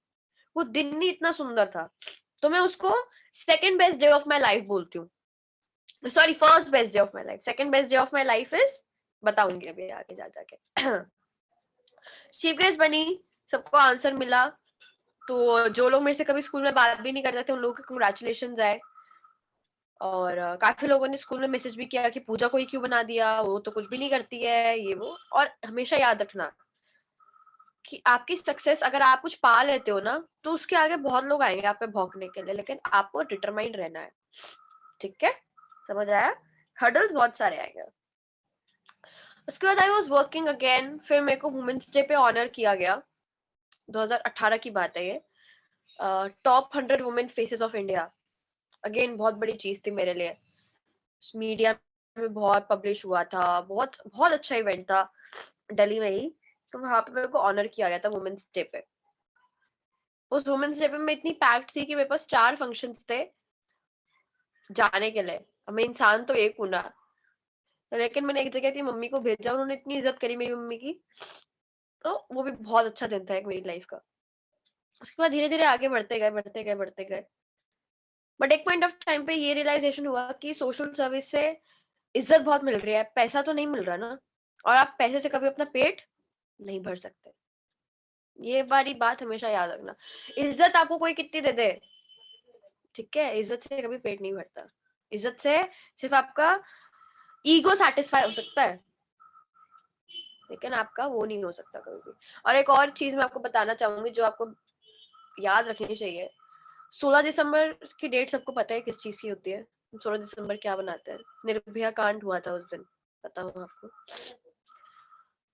वो दिन ही इतना सुंदर था। तो मैं उसको second best day of my life बोलती हूँ, sorry first best day of my life. Second best day of my life is, बताऊंगी अभी आगे जा जाके। चीफ गेस्ट बनी, सबको आंसर मिला, तो जो लोग मेरे से कभी स्कूल में बात भी नहीं करते थे उन लोगों के कांग्रेचुलेशंस आए। और काफी लोगों ने स्कूल में मैसेज भी किया कि पूजा को ही क्यों बना दिया, वो तो कुछ भी नहीं करती है, ये वो। और हमेशा याद रखना कि आपकी सक्सेस, अगर आप कुछ पा लेते हो ना, तो उसके आगे बहुत लोग आएंगे आप पे भौंकने के लिए, लेकिन आपको डिटरमाइंड रहना है, ठीक है? समझ आया? हर्डल्स बहुत सारे आएंगे। उसके बाद आई वाज वर्किंग अगेन, फिर मेरे को वुमेन्स डे पे ऑनर किया गया, 2018 की बात है ये। Top 100 women faces of India, again बहुत बड़ी चीज थी मेरे लिए, मीडिया में बहुत पब्लिश हुआ था, बहुत बहुत अच्छा इवेंट था दिल्ली में ही। तो वहां पे मेरे को ऑनर किया गया था वुमेन्स डे पे। उस वुमेन्स डे पे मैं इतनी पैक्ड थी कि मेरे पास 4 फंक्शंस थे जाने के लिए। मैं इंसान तो एक हूं ना, लेकिन मैंने एक जगह थी मम्मी को भेजा, उन्होंने इतनी इज्जत करी मेरी मम्मी की, तो वो भी बहुत अच्छा दिन था एक मेरी लाइफ का। उसके बाद धीरे धीरे आगे बढ़ते गए बढ़ते गए बढ़ते गए, बट एक पॉइंट ऑफ टाइम पे ये रियलाइजेशन हुआ कि सोशल सर्विस से इज्जत बहुत मिल रही है, पैसा तो नहीं मिल रहा ना, और आप पैसे से कभी अपना पेट नहीं भर सकते। ये वाली बात हमेशा याद रखना। इज्जत आपको कोई कितनी दे दे, ठीक है, इज्जत से कभी पेट नहीं भरता। इज्जत से सिर्फ आपका ईगो सेटिस्फाई हो सकता है, लेकिन आपका वो नहीं हो सकता कभी भी। और एक और चीज मैं आपको बताना चाहूंगी जो आपको याद रखनी चाहिए। 16 दिसंबर की डेट सबको पता है किस चीज की होती है? 16 दिसंबर क्या बनाते हैं? निर्भया कांड हुआ था उस दिन, पता होगा आपको।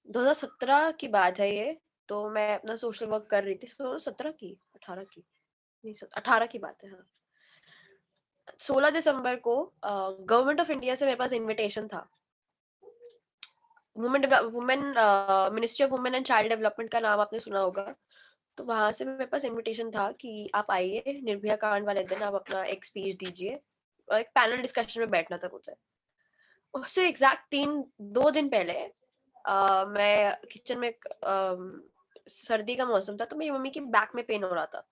2017 की बात है ये, तो मैं अपना सोशल वर्क कर रही थी। 17 की 18 की नहीं, 18 की बात है। हाँ, 16 दिसंबर को गवर्नमेंट ऑफ इंडिया से मेरे पास इनविटेशन था। Women ministry of women and child development का नाम आपने सुना होगा। तो वहां से मेरे पास इनविटेशन था कि आप आइए, निर्भया कांड वाले दिन आप अपना एक स्पीच दीजिए, और एक पैनल डिस्कशन में बैठना था मुझे। उससे एग्जैक्ट 2 दिन पहले मैं किचन में, सर्दी का मौसम था, तो मेरी मम्मी की बैक में पेन हो रहा था।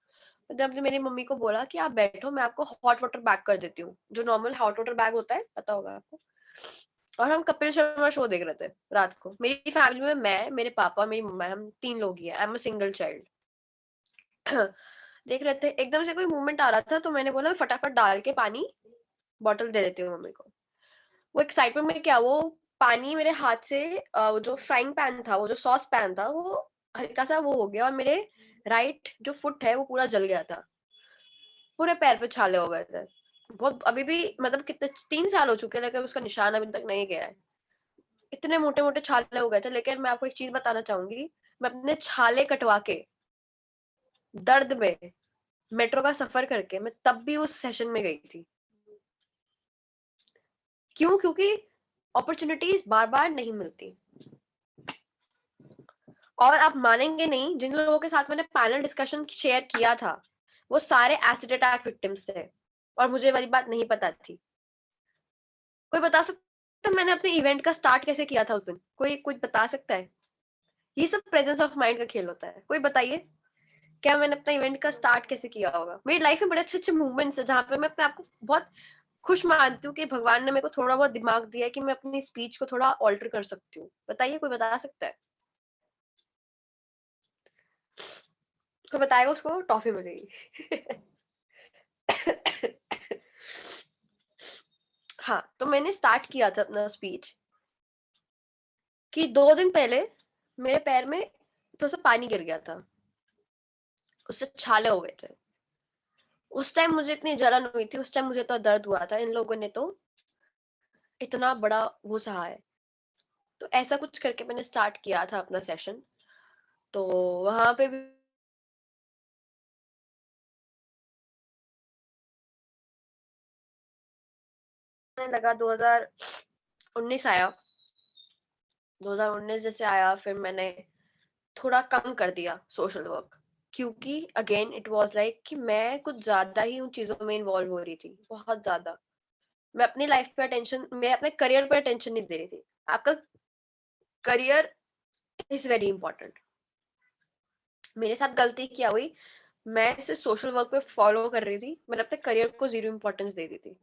जब मेरी मम्मी को बोला कि आप बैठो, मैं आपको हॉट वाटर बैग कर देती हूँ, जो नॉर्मल हॉट वाटर बैग होता है, पता होगा आपको। और हम कपिल शर्मा शो देख रहे थे रात को। मेरी फैमिली में मैं, मेरे पापा, मेरी मम्मा, हम 3 लोग ही हैं। I am a single child. देख रहे थे, एकदम से कोई मूवमेंट आ रहा था, तो मैंने बोला फटाफट डाल के पानी बॉटल दे देती हूँ मम्मी को। वो एक्साइटमेंट में क्या, वो पानी मेरे हाथ से, वो जो फ्राइंग पैन था, वो जो सॉस पैन था, वो हल्का सा वो हो गया, और मेरे राइट जो फुट है वो पूरा जल गया था। पूरे पैर पे छाले हो गए थे, बहुत, अभी भी मतलब कितने 3 साल हो चुके हैं लेकिन उसका निशान अभी तक नहीं गया है, इतने मोटे मोटे छाले हो गए थे। लेकिन मैं आपको एक चीज बताना चाहूंगी, मैं अपने छाले कटवा के दर्द में मेट्रो का सफर करके मैं तब भी उस सेशन में गई थी। क्यों? क्योंकि अपॉर्चुनिटीज बार बार नहीं मिलती। और आप मानेंगे नहीं, जिन लोगों के साथ मैंने पैनल डिस्कशन शेयर किया था वो सारे एसिड अटैक विक्टिम्स थे और मुझे वाली बात नहीं पता थी। कोई बता सकता है मैंने अपने इवेंट का स्टार्ट कैसे किया था उस दिन? कोई बता सकता है? ये सब प्रेजेंस ऑफ माइंड का खेल होता है। कोई बताइए, क्या मैंने अपना इवेंट का स्टार्ट कैसे किया होगा? मेरी लाइफ में बड़े अच्छे अच्छे मूवमेंट्स है जहाँ पे मैं अपने आप को बहुत खुश मानती हूँ कि भगवान ने मेरे को थोड़ा बहुत दिमाग दिया है कि मैं अपनी स्पीच को थोड़ा ऑल्टर कर सकती हूँ। बताइए, कोई बता सकता है? कोई बताएगा उसको टॉफी मिलेगी। हाँ, तो मैंने स्टार्ट किया था अपना स्पीच कि 2 दिन पहले मेरे पैर में थोड़ा सा पानी गिर गया था, उससे छाले हो गए थे। उस टाइम मुझे इतनी जलन हुई थी, उस टाइम मुझे इतना दर्द हुआ था, इन लोगों ने तो इतना बड़ा वो सहा है। तो ऐसा कुछ करके मैंने स्टार्ट किया था अपना सेशन। तो वहां पे भी लगा 2019 आया, 2019 जैसे आया फिर मैंने थोड़ा कम कर दिया सोशल वर्क, क्योंकि अगेन इट वाज लाइक कि मैं कुछ ज्यादा ही उन चीजों में इन्वॉल्व हो रही थी, बहुत ज्यादा। मैं अपनी लाइफ पे अटेंशन, मैं अपने करियर पे अटेंशन नहीं दे रही थी। आपका करियर इज वेरी इंपॉर्टेंट। मेरे साथ गलती क्या हुई, मैं इसे सोशल वर्क पे फॉलो कर रही थी, मैंने अपने करियर को 0 इंपॉर्टेंस दे दी थी।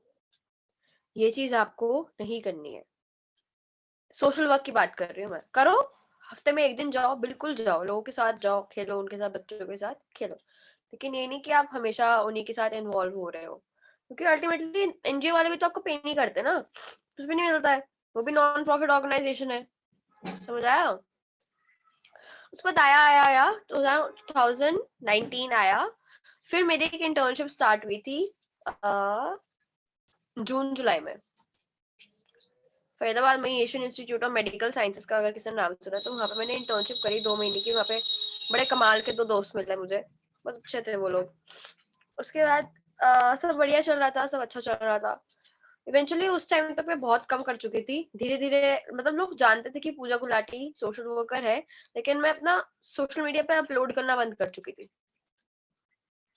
ये चीज आपको नहीं करनी है। सोशल वर्क की बात कर रही हूँ मैं। करो, हफ्ते में 1 दिन जाओ, बिल्कुल जाओ, लोगों के साथ जाओ, खेलो उनके साथ, बच्चों के साथ खेलो, लेकिन ये नहीं कि आप हमेशा उन्हीं के साथ इन्वॉल्व हो रहे हो, क्योंकि अल्टीमेटली एनजीओ वाले भी तो आपको पे नहीं करते ना, कुछ भी नहीं मिलता है, वो भी नॉन प्रॉफिट ऑर्गेनाइजेशन है। समझ आया? उसके बाद आया 2019 आया, फिर मेरी एक इंटर्नशिप स्टार्ट हुई थी जून जुलाई में फरीदाबाद में Asian institute of medical sciences का, अगर किसी ने नाम सुना तो वहाँ पे मैंने इंटर्नशिप करी 2 महीने की। वहाँ पे बड़े कमाल के 2 दोस्त मिले मुझे, बहुत अच्छे थे वो लोग। उसके बाद सब बढ़िया चल रहा था, सब अच्छा चल रहा था। इवेंचुअली उस टाइम तक मैं बहुत कम कर चुकी थी, धीरे धीरे मतलब लोग जानते थे कि पूजा गुलाटी सोशल वर्कर है, लेकिन मैं अपना सोशल मीडिया पे अपलोड करना बंद कर चुकी थी,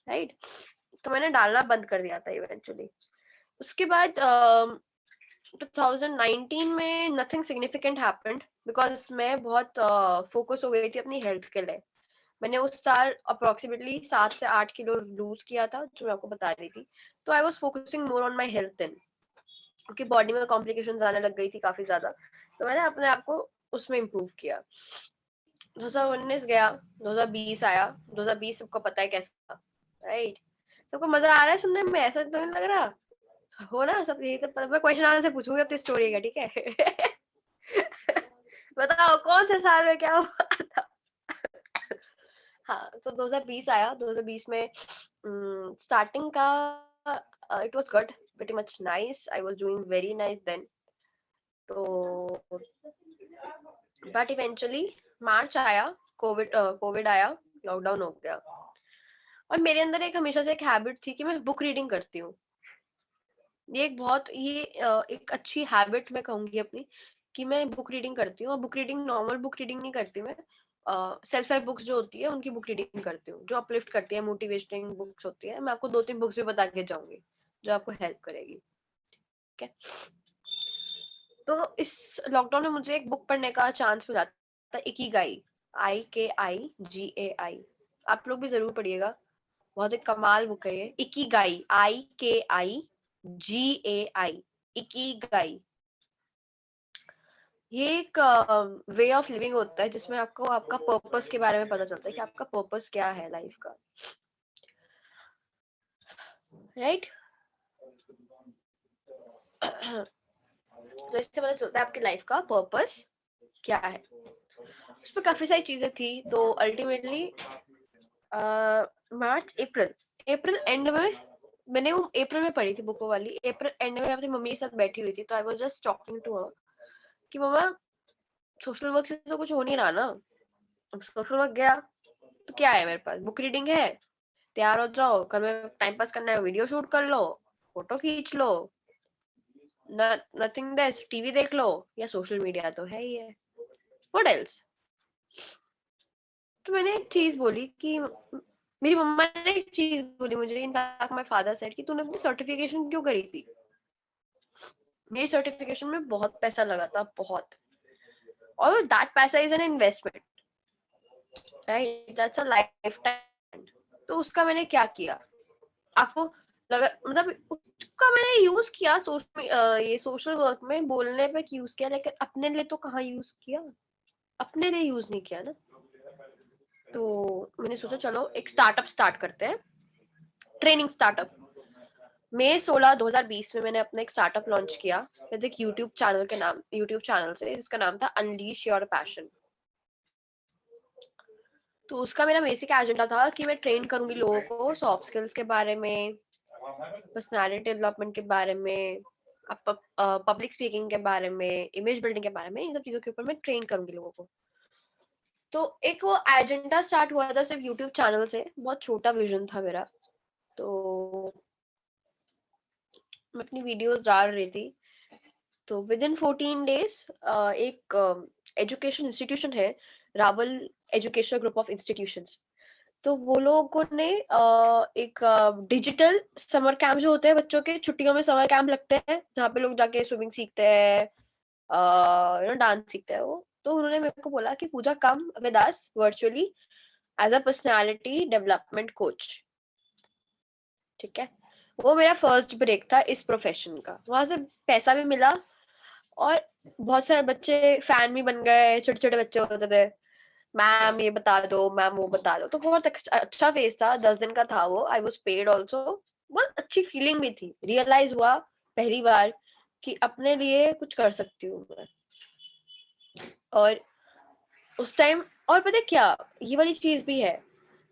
राइट? तो मैंने डालना बंद कर दिया था इवेंचुअली। उसके बाद 2019 में नथिंग सिग्निफिकेंट हैपेंड, बिकॉज मैं बहुत फोकस हो गई थी अपनी हेल्थ के लिए। मैंने उस साल अप्रोक्सीमेटली 7 से 8 किलो लूज किया था, जो मैं आपको बता रही थी। तो I was focusing more on my health then, क्योंकि बॉडी में कॉम्प्लिकेशंस आने लग गई थी काफी ज्यादा, तो मैंने अपने आप को उसमें इम्प्रूव किया। 2019 गया, 2020 आया। 2020 सबको पता है कैसा था, राइट? सबको मजा आ रहा है सुनने में? ऐसा तो नहीं लग रहा हो ना? सब यही सब मैं क्वेश्चन आंसर से पूछूंगी अपनी स्टोरी का, ठीक है? बताओ कौन से साल में क्या हुआ था? हाँ, तो 2020 आया। 2020 में स्टार्टिंग का it was good, pretty much nice, I was doing very nice then. तो बट इवेंचुअली मार्च आया, कोविड आया, लॉकडाउन हो गया। और मेरे अंदर एक हमेशा से एक हैबिट थी कि मैं बुक रीडिंग करती हूँ। ये एक बहुत एक अच्छी हैबिट मैं कहूंगी अपनी, कि मैं बुक रीडिंग करती हूँ। और book reading normal book reading नहीं करती मैं, सेल्फ हेल्प बुक्स जो होती है उनकी बुक रीडिंग करती हूँ, जो अपलिफ्ट करती है, मोटिवेशनिंग बुक्स होती है। मैं आपको 2-3 बुक्स भी बता के जाऊंगी जो आपको हेल्प करेगी, ठीक है? तो इस लॉकडाउन में मुझे एक बुक पढ़ने का चांस मिला था, इकिगाई, IKIGAI। आप लोग भी जरूर पढ़िएगा, बहुत एक कमाल बुक है ये। Ikigai, IKIGAI, Ikigai. ये एक वे ऑफ लिविंग होता है जिसमें आपको आपका पर्पस के बारे में पता चलता है कि आपका पर्पस क्या है लाइफ का, राइट? तो इससे पता चलता है आपकी लाइफ का पर्पस क्या है। उसमें काफी सारी चीजें थी, तो अल्टीमेटली मार्च अप्रैल एंड में मैंने वो अप्रैल में पढ़ी थी बुक वाली, अप्रैल एंड में अपनी मम्मी के साथ बैठी हुई थी, तो I was just talking to her कि मम्मा सोशल वर्क से तो कुछ हो नहीं रहा ना। अब सोशल वर्क गया तो क्या है मेरे पास, बुक रीडिंग है, तैयार हो जाओ, घर में टाइम पास करना है वीडियो शूट कर लो, फोटो खींच लो, नथिंग दिस, टीवी देख लो, या सोशल मीडिया तो है ही है, व्हाट एल्स। तो मैंने एक चीज बोली कि मेरी मम्मा ने एक चीज बोली मुझे, इनफैक्ट माय फादर सेड कि तूने अपनी सर्टिफिकेशन क्यों करी थी। मेरी सर्टिफिकेशन में बहुत पैसा लगा था, बहुत, और दैट पैसा is an investment, right, that's a life time. तो उसका मैंने क्या किया, आपको लगा, मतलब उसका मैंने यूज किया ये सोशल वर्क में बोलने पे यूज किया, लेकिन अपने लिए तो कहाँ यूज किया, अपने लिए यूज नहीं किया ना। तो मैंने सोचा चलो एक स्टार्टअप स्टार्ट करते हैं, ट्रेनिंग स्टार्टअप। मई 16 2020 में मैंने अपना एक स्टार्टअप लॉन्च किया विद एक यूट्यूब चैनल से, जिसका नाम था अनलीश योर पैशन। तो उसका मेरा बेसिक एजेंडा था कि मैं ट्रेन करूंगी लोगों को सॉफ्ट स्किल्स के बारे में, पर्सनालिटी डेवलपमेंट के बारे में, पब्लिक स्पीकिंग के बारे में, इमेज बिल्डिंग के बारे में, इन सब चीजों के ऊपर मैं ट्रेन करूंगी लोगों को। तो एक वो एजेंडा स्टार्ट हुआ था सिर्फ यूट्यूब चैनल से, बहुत छोटा विजन था मेरा। तो मैं अपनी वीडियोस डाल रही थी, तो विद इन 14 डेज एक एजुकेशन इंस्टीट्यूशन है, Rawal educational group of institutions, तो वो लोगों ने एक डिजिटल समर कैंप जो होते हैं बच्चों के, छुट्टियों में समर कैंप लगते हैं जहाँ पे लोग जाके स्विमिंग सीखते हैं, डांस सीखते हैं वो। तो उन्होंने मेरे को बोला कि Pooja come with us virtually as a personality development coach. ठीक है, वो मेरा फर्स्ट ब्रेक था इस प्रोफेशन का। वहां से पैसा भी मिला और बहुत सारे बच्चे फैन भी बन गए, छोटे छोटे बच्चे होते थे, मैम ये बता दो, मैम वो बता दो। तो बहुत अच्छा फेज था, 10 दिन का था वो, आई वाज पेड आल्सो। बहुत अच्छी फीलिंग भी थी, रियलाइज हुआ पहली बार कि अपने लिए कुछ कर सकती हूँ मैं। और उस टाइम, और पता है क्या, ये वाली चीज भी है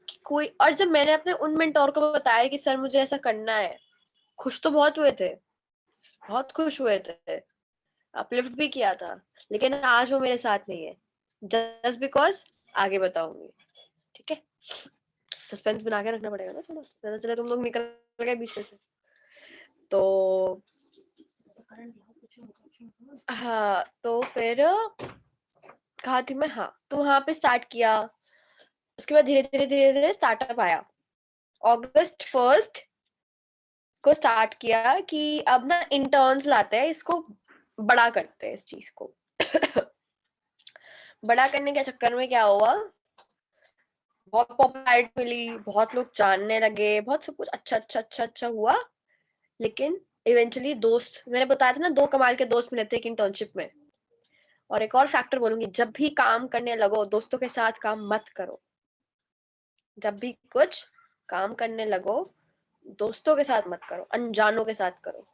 कि कोई, और जब मैंने अपने उन मेंटोर को बताया कि सर मुझे ऐसा करना है, खुश तो बहुत हुए थे, बहुत खुश हुए थे, अपलिफ्ट भी किया था, लेकिन आज वो मेरे साथ नहीं है, जस्ट बिकॉज आगे बताऊंगी। ठीक है, सस्पेंस बना के रखना पड़ेगा ना थोड़ा, पता चले तुम लोग निकल गए बीच में से। तो हाँ, तो फिर कहा थी मैं, हाँ, तो वहां पे स्टार्ट किया। उसके बाद धीरे धीरे स्टार्टअप आया। अगस्त 1 को स्टार्ट किया कि अब ना इंटर्न्स लाते हैं, इसको बड़ा करते हैं इस चीज को। बड़ा करने के चक्कर में क्या हुआ, बहुत पॉपुलैरिटी मिली, बहुत लोग जानने लगे, बहुत सब कुछ अच्छा हुआ। लेकिन इवेंचुअली दोस्त, मैंने बताया था ना 2 कमाल के दोस्त मिले थे एक इंटर्नशिप में। और एक और फैक्टर बोलूंगी, जब भी काम करने लगो दोस्तों के साथ काम मत करो। जब भी कुछ काम करने लगो दोस्तों के साथ मत करो, अनजानों के साथ करो।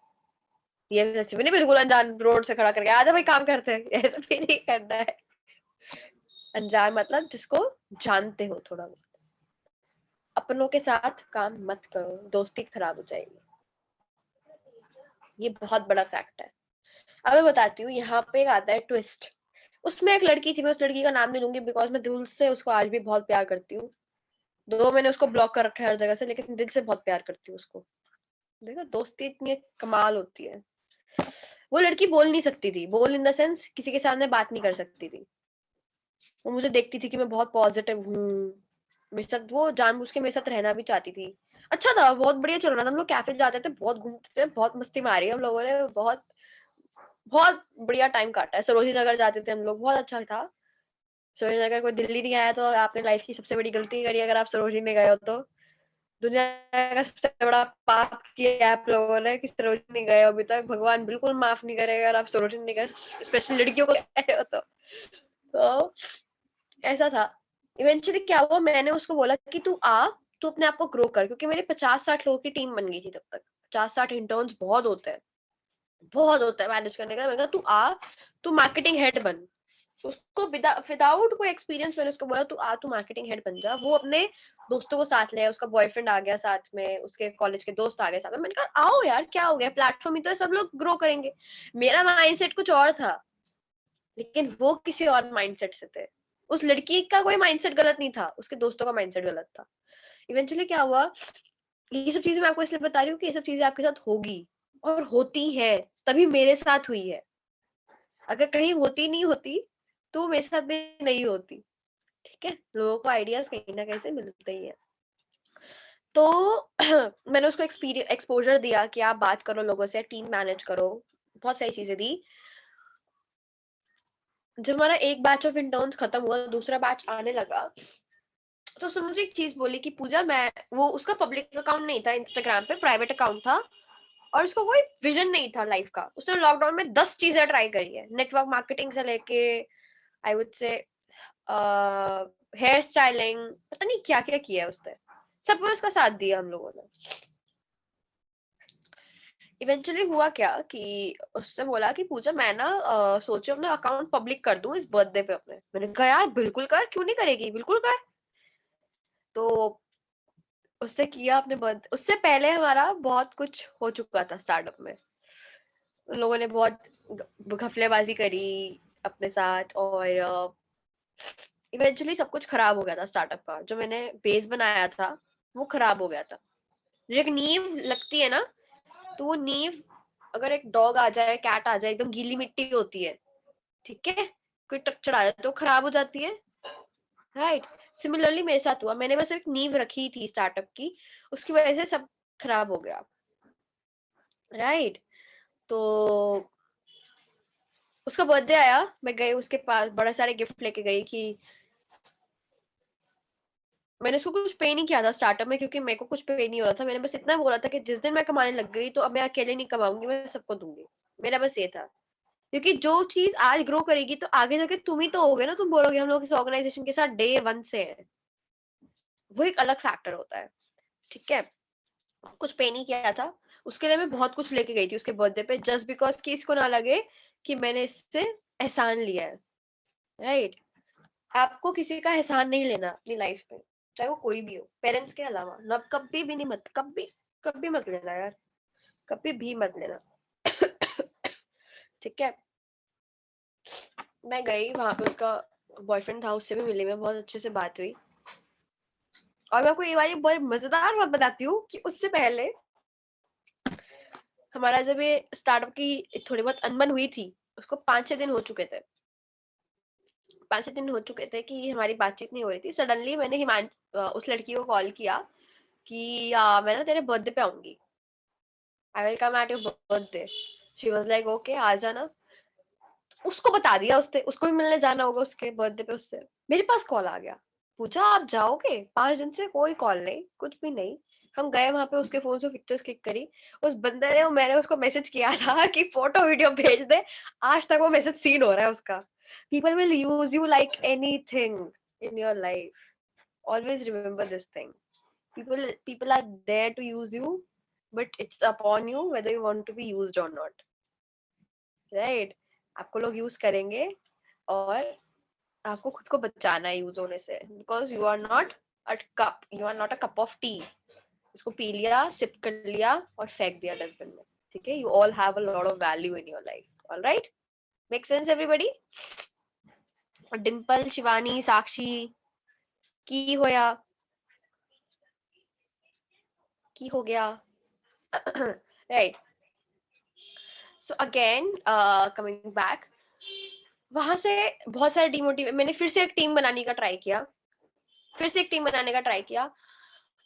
ये वैसे भी नहीं बिल्कुल अनजान रोड से खड़ा करके आजा भाई काम करते हैं, ऐसा भी नहीं करना है। अनजान मतलब जिसको जानते हो थोड़ा बहुत। अपनों के साथ काम मत करो, दोस्ती खराब हो जाएगी। ये बहुत बड़ा फैक्ट है। अब मैं बताती हूँ, यहाँ पे एक आता है ट्विस्ट। उसमें एक लड़की थी, मैं उस लड़की का नाम नहीं लूंगी बिकॉज मैं दिल से उसको आज भी बहुत प्यार करती हूँ। दो मैंने उसको ब्लॉक कर रखा है हर जगह से, लेकिन दिल से बहुत प्यार करती हूँ उसको। देखो दोस्ती इतनी कमाल होती है। वो लड़की बोल नहीं सकती थी, बोल इन द सेंस किसी के सामने बात नहीं कर सकती थी। वो मुझे देखती थी कि मैं बहुत पॉजिटिव हूँ, मेरे साथ वो जानबूझ के मेरे साथ रहना भी चाहती थी। अच्छा था, बहुत बढ़िया चल रहा था, हम लोग कैफे जाते थे, बहुत घूमते थे, बहुत मस्ती मारी हम लोगों ने, बहुत बहुत बढ़िया टाइम काटा है। सरोजी नगर जाते थे हम लोग, बहुत अच्छा था। सरोजी नगर, कोई दिल्ली नहीं आया तो आपने लाइफ की सबसे बड़ी गलती करी अगर आप सरोजी में गए हो तो। दुनिया का सबसे बड़ा पाप किया है आप लोगों ने कि सरोजी नहीं गए अभी तक। भगवान बिल्कुल माफ नहीं करेगा अगर आप सरोजी नहीं गए, स्पेशली लड़कियों को गए हो तो ऐसा था। इवेंचुअली क्या हुआ, मैंने उसको बोला कि तू अपने आप को ग्रो कर, क्योंकि मेरे 50-60 लोगों की टीम बन गई थी तब तक। 50-60 इंटर्न्स बहुत होते हैं मैनेज करने का। मैंने कहा तू मार्केटिंग हेड बन, उसको विदाउट कोई एक्सपीरियंस मैंने उसको बोला तू मार्केटिंग हेड बन जा। वो अपने दोस्तों को साथ ले, उसका बॉयफ्रेंड आ गया साथ में, उसके कॉलेज के दोस्त आ गए साथ में। मैंने कहा आओ यार क्या हो गया, प्लेटफॉर्म ही तो है, सब लोग ग्रो करेंगे। मेरा माइंडसेट कुछ और था, लेकिन वो किसी और माइंडसेट से थे। उस लड़की का कोई माइंडसेट गलत नहीं था, उसके दोस्तों का माइंडसेट गलत था। इवेंचुअली क्या हुआ, ये सब चीजें मैं आपको इसलिए बता रही हूँ कि ये सब चीजें आपके साथ होगी और होती है, तभी मेरे साथ हुई है। अगर कहीं होती नहीं होती तो मेरे साथ भी नहीं होती। ठीक है, लोगों को आइडियाज कहीं ना कहीं से मिलते ही है। तो मैंने उसको एक्सपोजर दिया कि आप बात करो लोगों से, टीम मैनेज करो, बहुत सारी चीजें दी। जब हमारा एक बैच ऑफ इंटर्न्स खत्म हुआ, दूसरा बैच आने लगा, तो उसने मुझे एक चीज बोली कि पूजा, मैं वो उसका पब्लिक अकाउंट नहीं था इंस्टाग्राम पे, प्राइवेट अकाउंट था, और उसको कोई विजन नहीं था लाइफ का। उसने लॉकडाउन में 10 चीजें ट्राई करी है, नेटवर्क मार्केटिंग से लेके I would say hair styling, पता नहीं क्या क्या किया है उसने, सब में उसका साथ दिया हम लोगों ने। इवेंचुअली हुआ क्या कि उसने बोला कि पूजा मैं ना सोचो अपना अकाउंट पब्लिक कर दूं इस बर्थडे पे अपने। मैंने कहा यार बिल्कुल कर, क्यों नहीं करेगी, बिल्कुल कर। तो उसने किया अपने बर्थडे। उससे पहले हमारा बहुत कुछ हो चुका था स्टार्टअप में, उन लोगों ने बहुत घफलेबाजी करी अपने साथ, और इवेंचुअली सब कुछ खराब हो गया था। स्टार्टअप का जो मैंने बेस बनाया था वो खराब हो गया था। जो एक नींव लगती है ना, तो वो नींव अगर एक डॉग आ जाए, कैट आ जाए, एकदम गीली मिट्टी होती है, ठीक है, कोई ट्रक चढ़ा जाए तो खराब हो जाती है, राइट। सिमिलरली मेरे साथ हुआ, मैंने बस एक नींव रखी थी स्टार्टअप की, उसकी वजह से सब खराब हो गया, राइट। तो उसका बर्थडे आया, मैं गई उसके पास, बड़ा सारे गिफ्ट लेके गई कि मैंने उसको कुछ पे नहीं किया था स्टार्टअप में, क्योंकि मेरे को कुछ पे नहीं हो रहा था। मैंने बस इतना बोला था कि जिस दिन मैं कमाने लग गई तो अब मैं अकेले नहीं कमाऊंगी, मैं सबको दूंगी। मेरा बस ये था, क्योंकि जो चीज आज ग्रो करेगी तो आगे जाके तुम ही तो होगे ना, तुम बोलोगे हम लोग इस ऑर्गेनाइजेशन के साथ डे 1 से हैं। वो एक अलग फैक्टर होता है, ठीक है। कुछ पे नहीं किया था, उसके लिए मैं बहुत कुछ लेके गई थी उसके बर्थडे पे, जस्ट बिकॉज कि इसको ना लगे कि मैंने इससे एहसान लिया है, राइट। आपको किसी का एहसान नहीं लेना अपनी लाइफ में, चाहे वो कोई भी हो, पेरेंट्स के अलावा ना, कभी भी नहीं, मत कभी कभी मत लेना यार, कभी भी मत लेना। ठीक है, मैं गई वहां पे, उसका बॉयफ्रेंड था, उससे भी मिली मैं, बहुत अच्छे से बात हुई। और मैं आपको ये वाली बहुत मजेदार बात बताती हूँ कि उससे पहले हमारा जब ये स्टार्टअप की थोड़ी बहुत अनबन हुई थी, उसको 5-6 दिन हो चुके थे, 5-6 दिन हो चुके थे कि हमारी बातचीत नहीं हो रही थी। सडनली मैंने उस लड़की को कॉल किया कि मैं ना तेरे बर्थडे पे आऊंगी, I will come at your birthday. She was like okay, आ जाना। उसको बता दिया, उसको भी मिलने जाना होगा उसके बर्थडे पे उससे। मेरे पास कॉल आ गया, पूछा आप जाओगे? 5 दिन से कोई कॉल नहीं, कुछ भी नहीं। हम गए वहां पे, उसके फोन से पिक्चर्स क्लिक करी, उस बंदे ने, मैंने उसको मैसेज किया था कि फोटो वीडियो भेज दे, आज तक वो मैसेज सीन हो रहा है उसका। People will use you like anything in your life, always remember this thing. People are there to use you, but it's upon you whether you want to be used or not, right? आपको लोग यूज करेंगे और आपको खुद को बचाना है यूज होने से, because you are not a cup, you are not a cup of tea. इसको पी लिया, सिप कर लिया और फेंक दिया डस्टबिन में, ठीक है। You all have a lot of value in your life, alright, make sense everybody? Dimple, Shivani, Sakshi, की होया, की हो गया, right. So again coming back, वहां से बहुत सारे डिमोटिवेट, मैंने फिर से एक टीम बनाने का ट्राई किया,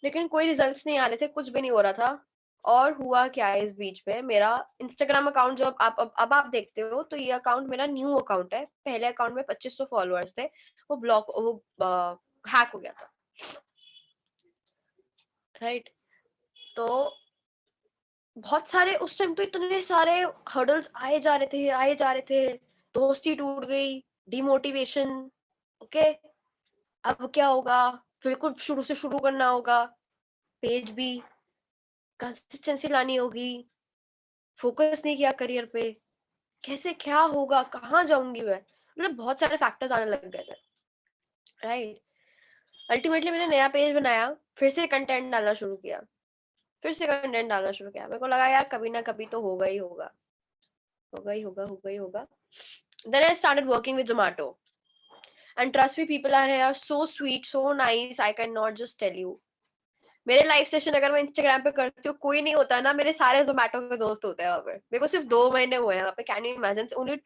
लेकिन कोई रिजल्ट्स नहीं आ रहे थे, कुछ भी नहीं हो रहा था। और हुआ क्या है इस बीच में, मेरा इंस्टाग्राम अकाउंट जो अब आप देखते हो, तो ये अकाउंट मेरा न्यू अकाउंट है। पहले अकाउंट में 2500 फॉलोअर्स थे, वो हैक हो गया था, राइट। तो बहुत सारे, उस टाइम तो इतने सारे हर्डल्स आए जा रहे थे, दोस्ती टूट गई, डिमोटिवेशन, ओके। अब क्या होगा, फिर कुछ शुरू से शुरू करना होगा, पेज भी कंसिस्टेंसी लानी होगी, फोकस नहीं किया करियर पे, कैसे क्या होगा, कहाँ जाऊंगी मैं, मतलब बहुत सारे फैक्टर्स आने लग गए थे, राइट। अल्टीमेटली मैंने नया पेज बनाया, फिर से कंटेंट डालना शुरू किया, मेरे को लगा यार कभी ना कभी तो होगा ही होगा, then I started working with Zomato, and trust me, people are here so sweet, so nice, I cannot just tell you. मेरे लाइव सेशन अगर मैं इंस्टाग्राम पे करती हूँ, कोई नहीं होता ना, मेरे सारे जोमेटो के दोस्त होते हैं वहाँ पे। मेरे को सिर्फ 2 महीने हुए हैं वहाँ पे, can you imagine, only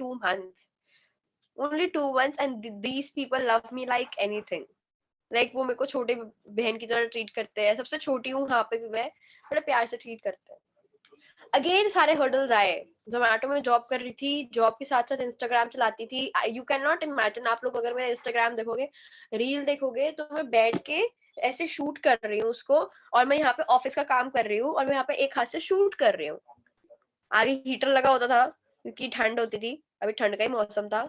2 months and these people love me like anything. Like वो मेरे को छोटे बहन की तरह ट्रीट करते हैं, सबसे छोटी हूँ वहाँ पे भी मैं, बड़े प्यार से ट्रीट करते हैं। अगेन सारे हर्डल्स आए, जोमेटो में जॉब कर रही थी, जॉब के साथ साथ इंस्टाग्राम चलाती थी। यू कैन नॉट इमेजिन, आप लोग अगर मेरा इंस्टाग्राम देखोगे, रील देखोगे, तो मैं बैठ के ऐसे शूट कर रही हूँ उसको, और मैं यहाँ पे ऑफिस का काम कर रही हूँ, और मैं यहाँ पे एक हाथ से शूट कर रही हूँ। आगे हीटर लगा होता था क्योंकि ठंड होती थी, अभी ठंड का ही मौसम था।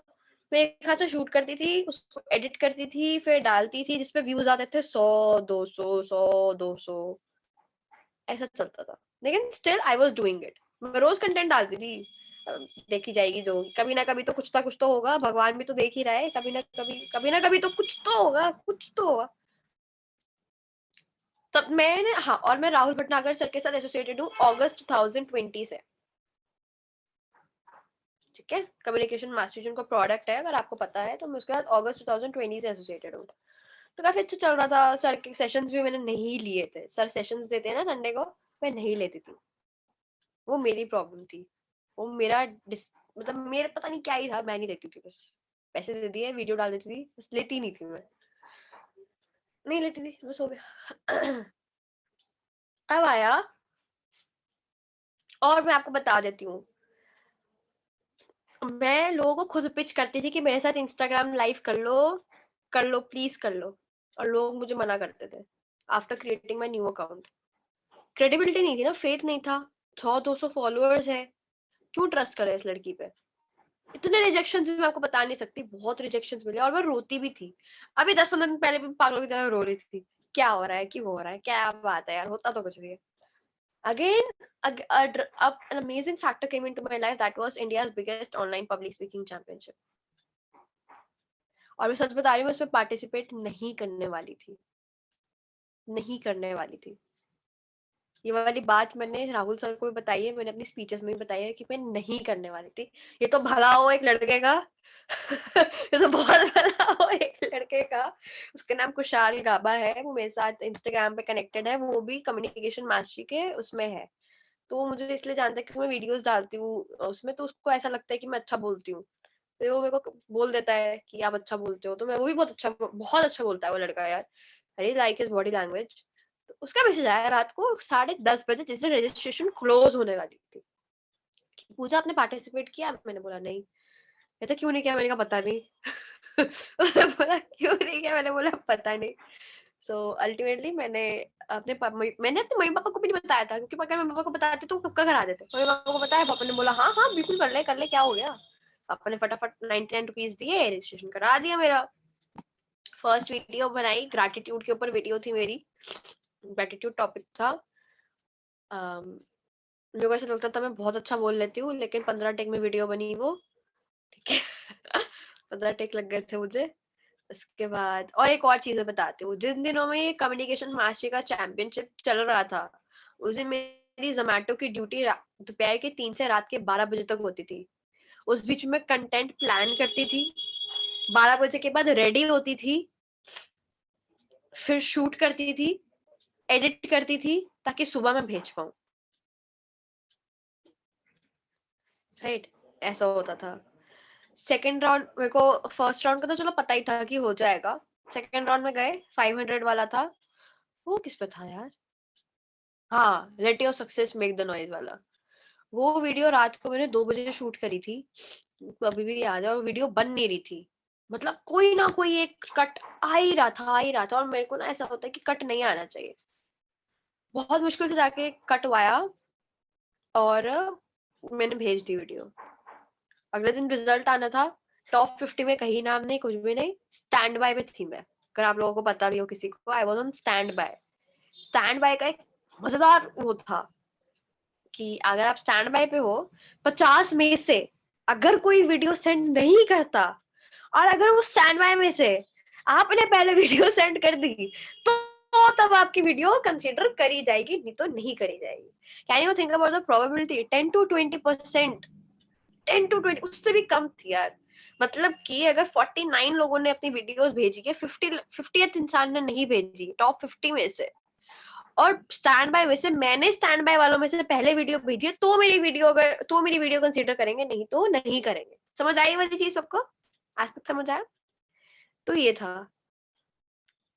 मैं एक हाथ से शूट करती थी, उसको एडिट करती थी, फिर डालती थी, जिसपे व्यूज आते थे 100 200 ऐसा चलता था। लेकिन still I was doing it. मैं रोज कंटेंट डालती थी, देखी जाएगी जो, कभी ना कभी तो कुछ तो होगा, भगवान भी तो देख ही रहा है, कभी ना कभी तो कुछ तो होगा। तब मैंने, हाँ, और मैं राहुल भटनागर सर के साथ एसोसिएटेड हूँ अगस्त 2020 से, ठीक है। कम्युनिकेशन मास्टरी जिनका प्रोडक्ट है, अगर आपको पता है, तो मैं उसके साथ अगस्त 2020 से एसोसिएटेड हूँ। तो काफी अच्छा चल रहा था। सर के सेशंस भी मैंने नहीं लिए थे, सर सेशंस देते हैं ना संडे को, मैं नहीं लेती थी, वो मेरी प्रॉब्लम थी, वो मेरा मतलब मेरा पता नहीं क्या ही था, मैं नहीं लेती थी, बस पैसे दे दिए, वीडियो डाल देती थी, बस लेती नहीं थी, मैं नहीं लेती थी, बस हो गया। अब आया, और मैं आपको बता देती हूँ, मैं लोगों को खुद पिच करती थी कि मेरे साथ इंस्टाग्राम लाइव कर लो प्लीज कर लो, और लोग मुझे मना करते थे। After creating my new account, credibility नहीं थी ना, फेथ नहीं था, 100-200 फॉलोअर्स है, क्यों ट्रस्ट करे इस लड़की पे। इतने रिजेक्शंस भी मैं आपको बता नहीं सकती, बहुत रिजेक्शंस मिले, और मैं रोती भी थी। अभी 10-15 दिन पहले भी पागलों की तरह रो रही थी, क्या हो रहा है, क्यों हो रहा है, क्या बात है यार, होता तो कुछ नहीं है। Again, an amazing factor came into my life, that was India's biggest online public speaking championship. और मैं सच बता रही हूँ, मैं उसमें पार्टिसिपेट नहीं करने वाली थी। ये वाली बात मैंने राहुल सर को भी बताई है, मैंने अपनी स्पीचेस में भी बताई है कि मैं नहीं करने वाली थी। ये तो भला हो एक लड़के का। ये तो बहुत भला हो एक लड़के का। उसका नाम कुशाल गाबा है, वो मेरे साथ इंस्टाग्राम पे कनेक्टेड है, वो भी कम्युनिकेशन मास्टरी के उसमें है। तो वो मुझे इसलिए जानता है कि मैं वीडियोस डालती हूँ उसमें, तो उसको ऐसा लगता है कि मैं अच्छा बोलती हूँ, तो वो मेरे को बोल देता है कि आप अच्छा बोलते हो। तो मैं, वो भी बहुत अच्छा बोलता है वो लड़का यार, I like his body language. तो उसका मैसेज आया रात को 10:30 बजे, जिससे रजिस्ट्रेशन क्लोज होने वाली थी, पूजा आपने पार्टिसिपेट किया? मैंने बोला नहीं। कहता क्यों नहीं किया? मैंने कहा पता नहीं। उसने बोला क्यों नहीं किया? मैंने बोला पता नहीं। सो अल्टीमेटली मैंने अपने मम्मी पापा को भी नहीं बताया था, क्योंकि अगर मम्मी पापा को बताते तो कब का करा देते। मम्मी पापा को बताया, पापा ने बोला हाँ हाँ बिल्कुल कर ले, क्या हो गया। पापा ने फटाफट 99 रुपीज दिए, रजिस्ट्रेशन करा दिया मेरा। फर्स्ट वीडियो बनाई, ग्रैटिट्यूड के ऊपर वीडियो थी मेरी, ग्रैटिट्यूड टॉपिक था। मेरे को ऐसा लगता था मैं बहुत अच्छा बोल लेती हूँ, लेकिन 15 टेक में वीडियो बनी वो, ठीक है। 15 टेक लग गए थे मुझे। उसके बाद और एक और चीज बताती हूँ, जिन दिनों में कम्युनिकेशन मास्टरी का चैंपियनशिप चल रहा था, उस दिन मेरी जोमेटो की ड्यूटी दोपहर के 3 से रात के 12 बजे तक होती थी। उस बीच में कंटेंट प्लान करती थी, 12 बजे के बाद रेडी होती थी, फिर शूट करती थी, एडिट करती थी, ताकि सुबह मैं भेज पाऊं, राइट। ऐसा होता था। सेकेंड राउंड मेरे को, फर्स्ट राउंड का तो चलो पता ही था कि हो जाएगा, सेकेंड राउंड में गए, 500 वाला था। वो किस पे था यार? हाँ, let your success make the noise वाला। वो वीडियो रात को मैंने 2 बजे शूट करी थी, अभी भी याद है। और वीडियो बन नहीं रही थी, मतलब कोई ना कोई एक कट आ ही रहा था, और मेरे को ना ऐसा होता है कि कट नहीं आना चाहिए। बहुत मुश्किल से जाके कटवाया और मैंने भेज दी वीडियो। अगले दिन रिजल्ट आना था, टॉप 50 में कहीं नाम नहीं, कुछ भी नहीं, स्टैंड बाय में थी मैं। अगर आप लोगों को पता भी हो किसी को, I was on stand by. Stand by का एक मजेदार वो था कि अगर आप स्टैंड बाय पे हो, 50 में से अगर कोई वीडियो सेंड नहीं करता, और अगर वो स्टैंड बाय में से आपने पहले वीडियो सेंड कर दी तो तब आपकी वीडियो कंसीडर करी जाएगी, नहीं तो नहीं करी जाएगी। Can you think about the probability? 10 to 20%, 10 to 20, उससे भी कम थी यार। मतलब कि अगर 49 लोगों ने अपनी वीडियोस भेजी है, 50th इंसान ने नहीं भेजी टॉप 50 में से, और स्टैंड बाय में से मैंने स्टैंड बाय वालों में से पहले वीडियो भेजी है, तो मेरी वीडियो कंसीडर करेंगे, नहीं तो नहीं करेंगे। समझ आई वाली चीज सबको? आज तक समझ आया? तो ये था।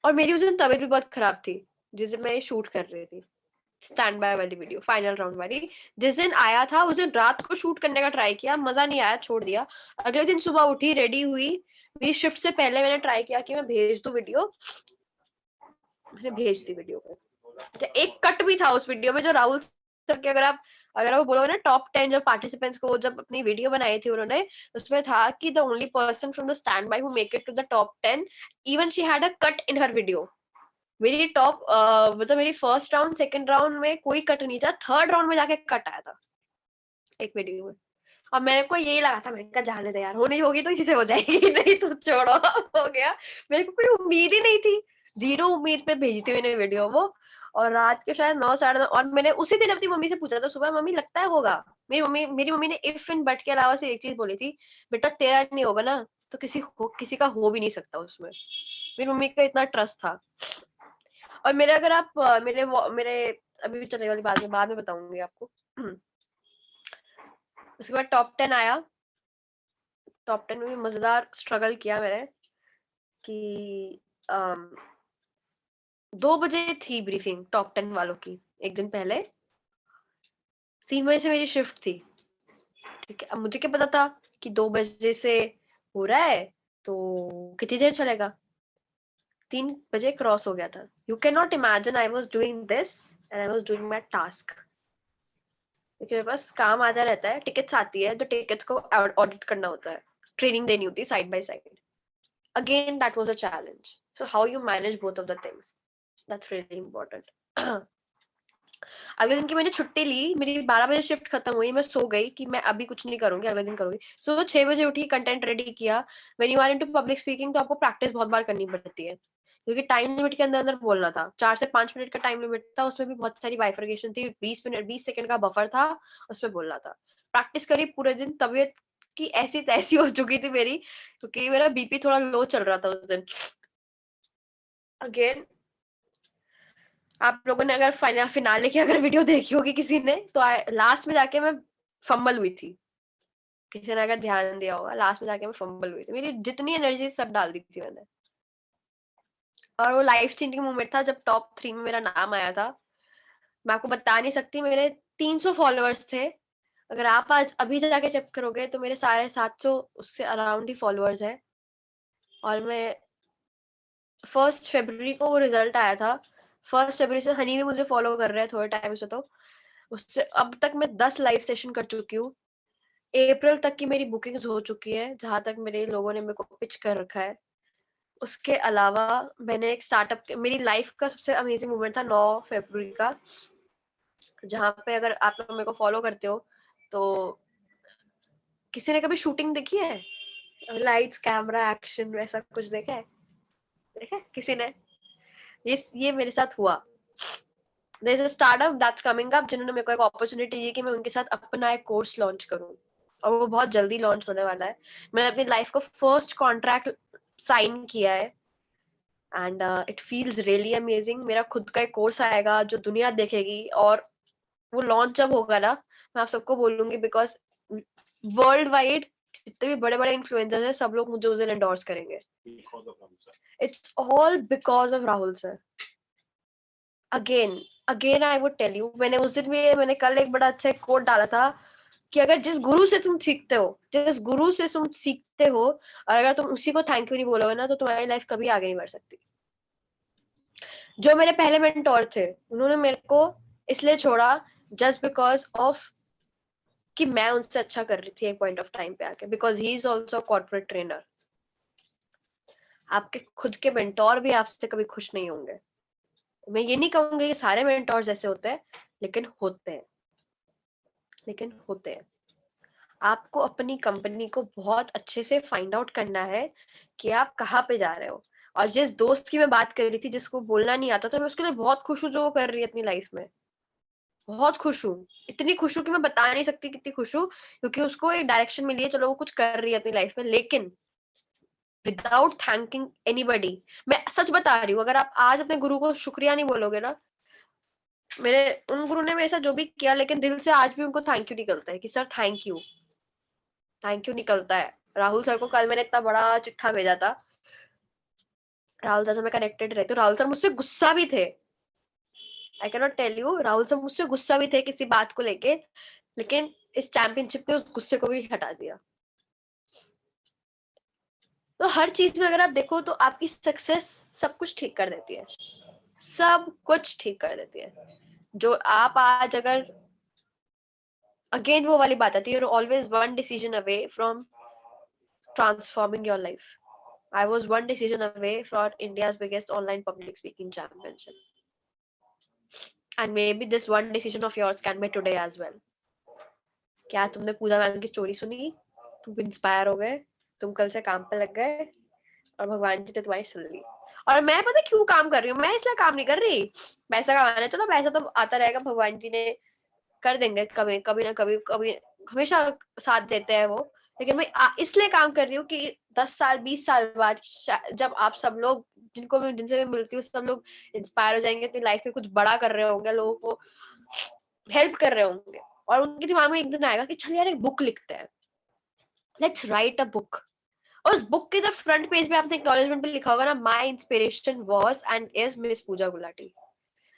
और मेरी उस दिन तबीयत भी बहुत खराब थी जिस दिन मैं ये शूट कर रही थी, स्टैंड बाय वाली वीडियो, फाइनल राउंड वाली। जिस दिन आया था उस दिन रात को शूट करने का ट्राई किया, मजा नहीं आया, छोड़ दिया। अगले दिन सुबह उठी, रेडी हुई, मेरी शिफ्ट से पहले मैंने ट्राई किया कि मैं भेज दूं वीडियो, मैंने भेज दी वीडियो को। एक कट भी था उस वीडियो में जो राहुल सर के, अगर आप बोलोगे ना टॉप 10 जब पार्टिसिपेंट्स को जब अपनी वीडियो बनाई थी उन्होंने, उसमें था कि the only person from the standby who make it to the top 10, even she had a cut in her video. मेरी टॉप मतलब मेरी फर्स्ट राउंड सेकंड राउंड में कोई कट नहीं था, थर्ड राउंड में जाके कट आया था एक वीडियो में। और मेरे को यही लगा था, मैंने कहा जाने दे यार, होनी होगी तो इसी से हो जाएगी, नहीं तो छोड़ो, हो गया। मेरे को कोई उम्मीद ही नहीं थी, जीरो उम्मीद पे भेजी थी मैंने वीडियो वो। और रात के शायद 9 साढ़े 9, और मैंने उसी दिन अपनी मम्मी से पूछा था सुबह, मम्मी लगता है होगा? मेरी मम्मी ने इफ एंड बट के अलावा से एक चीज बोली थी, बेटा तेरा नहीं होगा ना तो किसी का हो भी नहीं सकता उसमें। मेरी मम्मी का इतना ट्रस्ट था। और मेरे अगर आप मेरे अभी भी चलने वाली बात में बाद में बताऊंगी आपको। उसके बाद टॉप 10 आया। टॉप 10 में भी मजेदार स्ट्रगल किया मैंने कि 2 बजे थी ब्रीफिंग टॉप 10 वालों की, एक दिन पहले 3 बजे से मेरी शिफ्ट थी। ठीक है, अब मुझे क्या पता था कि 2 बजे से हो रहा है तो कितनी देर चलेगा। 3 बजे क्रॉस हो गया था। You can not imagine I was doing this and I was doing my task. क्योंकि मेरे पास काम आता रहता है, टिकट्स आती है तो टिकट्स को ऑडिट करना होता है, ट्रेनिंग देनी होती है side by side. Again that was a challenge. So how you manage both of the things, that's really important. अगले दिन की मैंने छुट्टी ली, मेरी 12 बजे शिफ्ट खत्म हुई, मैं सो गई कि मैं अभी कुछ नहीं करूंगी, अगले दिन करूंगी। सो 6 बजे उठी, कंटेंट रेडी किया। When you are into public speaking तो आपको प्रैक्टिस बहुत बार करनी पड़ती है, क्योंकि टाइम लिमिट के अंदर अंदर बोलना था। 4 से 5 मिनट का टाइम लिमिट था, उसमें भी बहुत सारी बाइफर्केशन थी, 20 सेकंड का बफर था, उसमें बोलना था। प्रैक्टिस करी पूरे दिन। तबीयत की ऐसी तैसी हो चुकी थी मेरी, क्योंकि मेरा बीपी थोड़ा लो चल रहा था उस दिन। अगेन आप लोगों ने अगर फिनाले की अगर वीडियो देखी होगी किसी ने, तो लास्ट में जाके मैं फंबल हुई थी। किसी ने अगर ध्यान दिया होगा, लास्ट में जाके मैं फंबल हुई थी। मेरी जितनी एनर्जी सब डाल दी थी मैंने। और वो लाइफ चेंजिंग मोमेंट था जब टॉप 3 में मेरा नाम आया था। मैं आपको बता नहीं सकती, मेरे 300 फॉलोअर्स थे। अगर आप आज अभी जाके चेक करोगे तो मेरे साढ़े 700 उससे अराउंड ही फॉलोअर्स है। और मैं 1 फरवरी को वो रिजल्ट आया था। 1 फरवरी से हनी भी मुझे फॉलो कर रहे हैं थोड़े टाइम से, तो उससे अब तक मैं 10 लाइव सेशन कर चुकी हूँ। अप्रैल तक की मेरी बुकिंग्स हो चुकी है, जहां तक मेरे लोगों ने मेरे को पिच कर रखा है। उसके अलावा मैंने एक स्टार्टअप, मेरी लाइफ का सबसे अमेजिंग मोमेंट था 9 फरवरी का, जहाँ पे अगर आप लोग मेरे को फॉलो करते हो तो किसी ने कभी शूटिंग देखी है, लाइट्स कैमरा एक्शन वैसा कुछ देखा है? किसी ने? ये मेरे साथ हुआ। There's a startup that's coming up जिन्होंने मेरे को एक अपॉर्चुनिटी दी कि मैं उनके साथ अपना एक कोर्स लॉन्च करूं, और वो बहुत जल्दी लॉन्च होने वाला है। मैंने अपनी लाइफ को फर्स्ट कॉन्ट्रैक्ट साइन किया है and it feels really amazing. मेरा खुद का एक कोर्स आएगा जो दुनिया देखेगी, और वो लॉन्च जब होगा ना, मैं आप सबको बोलूंगी, बिकॉज वर्ल्ड वाइड जितने भी बड़े बड़े इन्फ्लुएंसर्स हैं सब लोग मुझे उस दिन एंडोर्स करेंगे। It's all because of Rahul sir. Again I would tell you, मैंने कल एक बड़ा अच्छा कोट डाला था कि अगर जिस गुरु से तुम सीखते हो और अगर तुम उसी को थैंक यू नहीं बोलोगे ना, तो तुम्हारी लाइफ कभी आगे नहीं बढ़ सकती। जो मेरे पहले मेंटोर थे उन्होंने मेरे को इसलिए छोड़ा जस्ट बिकॉज ऑफ कि मैं उनसे अच्छा कर रही थी एक पॉइंट ऑफ टाइम पे आके, because he is also corporate trainer. आपके खुद के मेंटोर भी आपसे कभी खुश नहीं होंगे। मैं ये नहीं कहूंगी कि सारे मेंटोर्स ऐसे होते हैं, लेकिन होते हैं। आपको अपनी कंपनी को बहुत अच्छे से फाइंड आउट करना है कि आप कहाँ पे जा रहे हो। और जिस दोस्त की मैं बात कर रही थी जिसको बोलना नहीं आता था, मैं उसके लिए बहुत खुश हूँ जो वो कर रही है अपनी लाइफ में। बहुत खुश हूँ, इतनी खुश हूँ कि मैं बता नहीं सकती कितनी खुश हूँ, क्योंकि उसको एक डायरेक्शन मिली है, चलो वो कुछ कर रही है अपनी लाइफ में, लेकिन विदाउट थैंकिंग एनीबडी। मैं सच बता रही हूँ, अगर आप आज अपने गुरु को शुक्रिया नहीं बोलोगे ना, मेरे उन गुरु ने मेरे साथ जो भी किया, लेकिन दिल से आज भी उनको थैंक यू निकलता है कि sir thank you, thank you निकलता है। राहुल सर को कल मैंने इतना बड़ा चिट्ठा भेजा था, राहुल सर से मैं कनेक्टेड रहती हूँ, राहुल सर मुझसे गुस्सा भी थे, I can not tell you, Rahul sir मुझसे गुस्सा भी थे किसी बात को लेके, लेकिन इस चैंपियनशिप ने उस गुस्से को भी हटा दिया। तो हर चीज में अगर आप देखो तो आपकी सक्सेस सब कुछ ठीक कर देती है, सब कुछ ठीक कर देती है। जो आप आज अगर, अगेन वो वाली बात आती है, you're always one decision away from transforming your life. I was one decision away from India's biggest online public speaking championship. And maybe this one decision of yours can be today as well. क्या तुमने पूजा मैम की स्टोरी सुनी, तुम इंस्पायर हो गए, तुम कल से काम पे लग गए और भगवान जी ने तुम्हारी सुन ली। और मैं पता क्यों काम कर रही हूँ, मैं इसलिए काम नहीं कर रही, पैसा कमाना है, चलो पैसा तो आता रहेगा, भगवान जी ने कर देंगे, कभी कभी ना कभी, कभी हमेशा साथ देते हैं वो। लेकिन मैं इसलिए काम कर रही हूँ कि 10 साल 20 साल बाद जब आप सब लोग जिनसे मैं मिलती हूँ, सब लोग इंस्पायर हो जाएंगे, तो लाइफ में कुछ बड़ा कर रहे होंगे, लोगों को हेल्प कर रहे होंगे, और उनके दिमाग में एक दिन आएगा कि चल यार एक बुक लिखते हैं, लेट्स राइट अ बुक। और उस बुक के जब फ्रंट पेज पे आपने एक्नॉलेजमेंट पे लिखा होगा ना, my inspiration was and is Miss Pooja Gulati,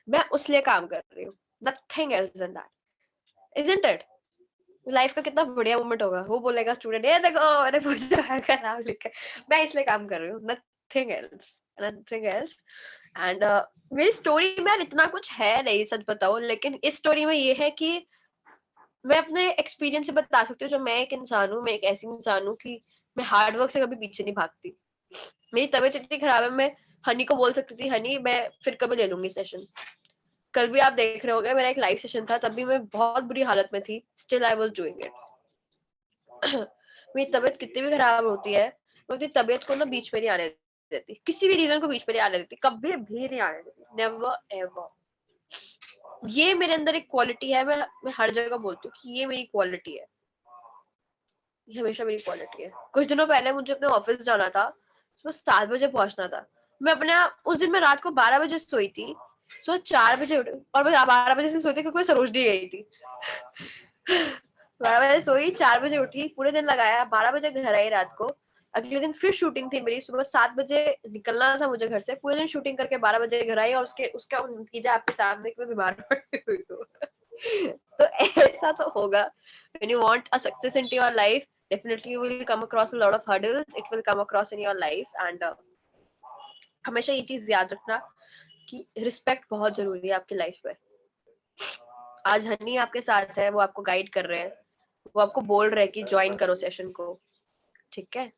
मैं उसलिए काम कर रही हूँ, nothing else than that, isn't it? Life का कितना बढ़िया मोमेंट होगा, वो बोलेगा स्टूडेंट ये देखो मैंने पूजा का नाम लिखा, मैं इसलिए काम कर रही हूँ, nothing else, nothing else. And मेरी स्टोरी में इतना कुछ है नहीं, सच बताओ, लेकिन इस स्टोरी में ये है कि मैं अपने एक्सपीरियंस से बता सकती हूँ, जो मैं एक इंसान हूँ, मैं एक ऐसी इंसान हूँ कि मैं हार्ड वर्क से कभी पीछे नहीं भागती। मेरी तबीयत इतनी खराब है, मैं हनी को बोल सकती थी हनी मैं फिर कभी ले लूंगी सेशन। कल भी आप देख रहे होगे मेरा एक लाइव सेशन था, तब भी मैं बहुत बुरी हालत में थी, still I was doing it. मेरी तबीयत कितनी भी खराब होती है, मैं अपनी तबीयत को ना बीच में नहीं आने देती, किसी भी रीजन को बीच में नहीं आने देती, कभी भी नहीं आने देती, नेवर एवर। ये मेरे अंदर एक क्वालिटी है, मैं हर जगह बोलती हूँ कि ये मेरी क्वालिटी है, ये हमेशा मेरी क्वालिटी है। कुछ दिनों पहले मुझे अपने ऑफिस जाना था, सुबह 7 बजे पहुंचना था, मैं अपने उस दिन मैं रात को 12 बजे सोई थी, सुबह 4 बजे उठी, और मैं 12 बजे से सोई थी क्योंकि मैं सरोजनी गई थी। 12 बजे सोई, 4 बजे उठी, पूरे दिन लगाया, 12 बजे घर आई रात को। अगले दिन फिर शूटिंग थी मेरी, सुबह 7 बजे निकलना था मुझे घर से, पूरे दिन शूटिंग करके 12 बजे घर आई, और उसका नतीजा आपके सामने कि मैं बीमार पड़ी हुई हूँ। तो ऐसा तो होगा, when you want a success into your life, definitely you will come across a lot of hurdles, it will come across in your life, and हमेशा ये चीज याद रखना कि रिस्पेक्ट बहुत जरूरी है आपकी लाइफ में। आज हनी आपके साथ है, वो आपको गाइड कर रहे हैं, वो आपको बोल रहे हैं कि ज्वाइन करो सेशन को, ठीक है?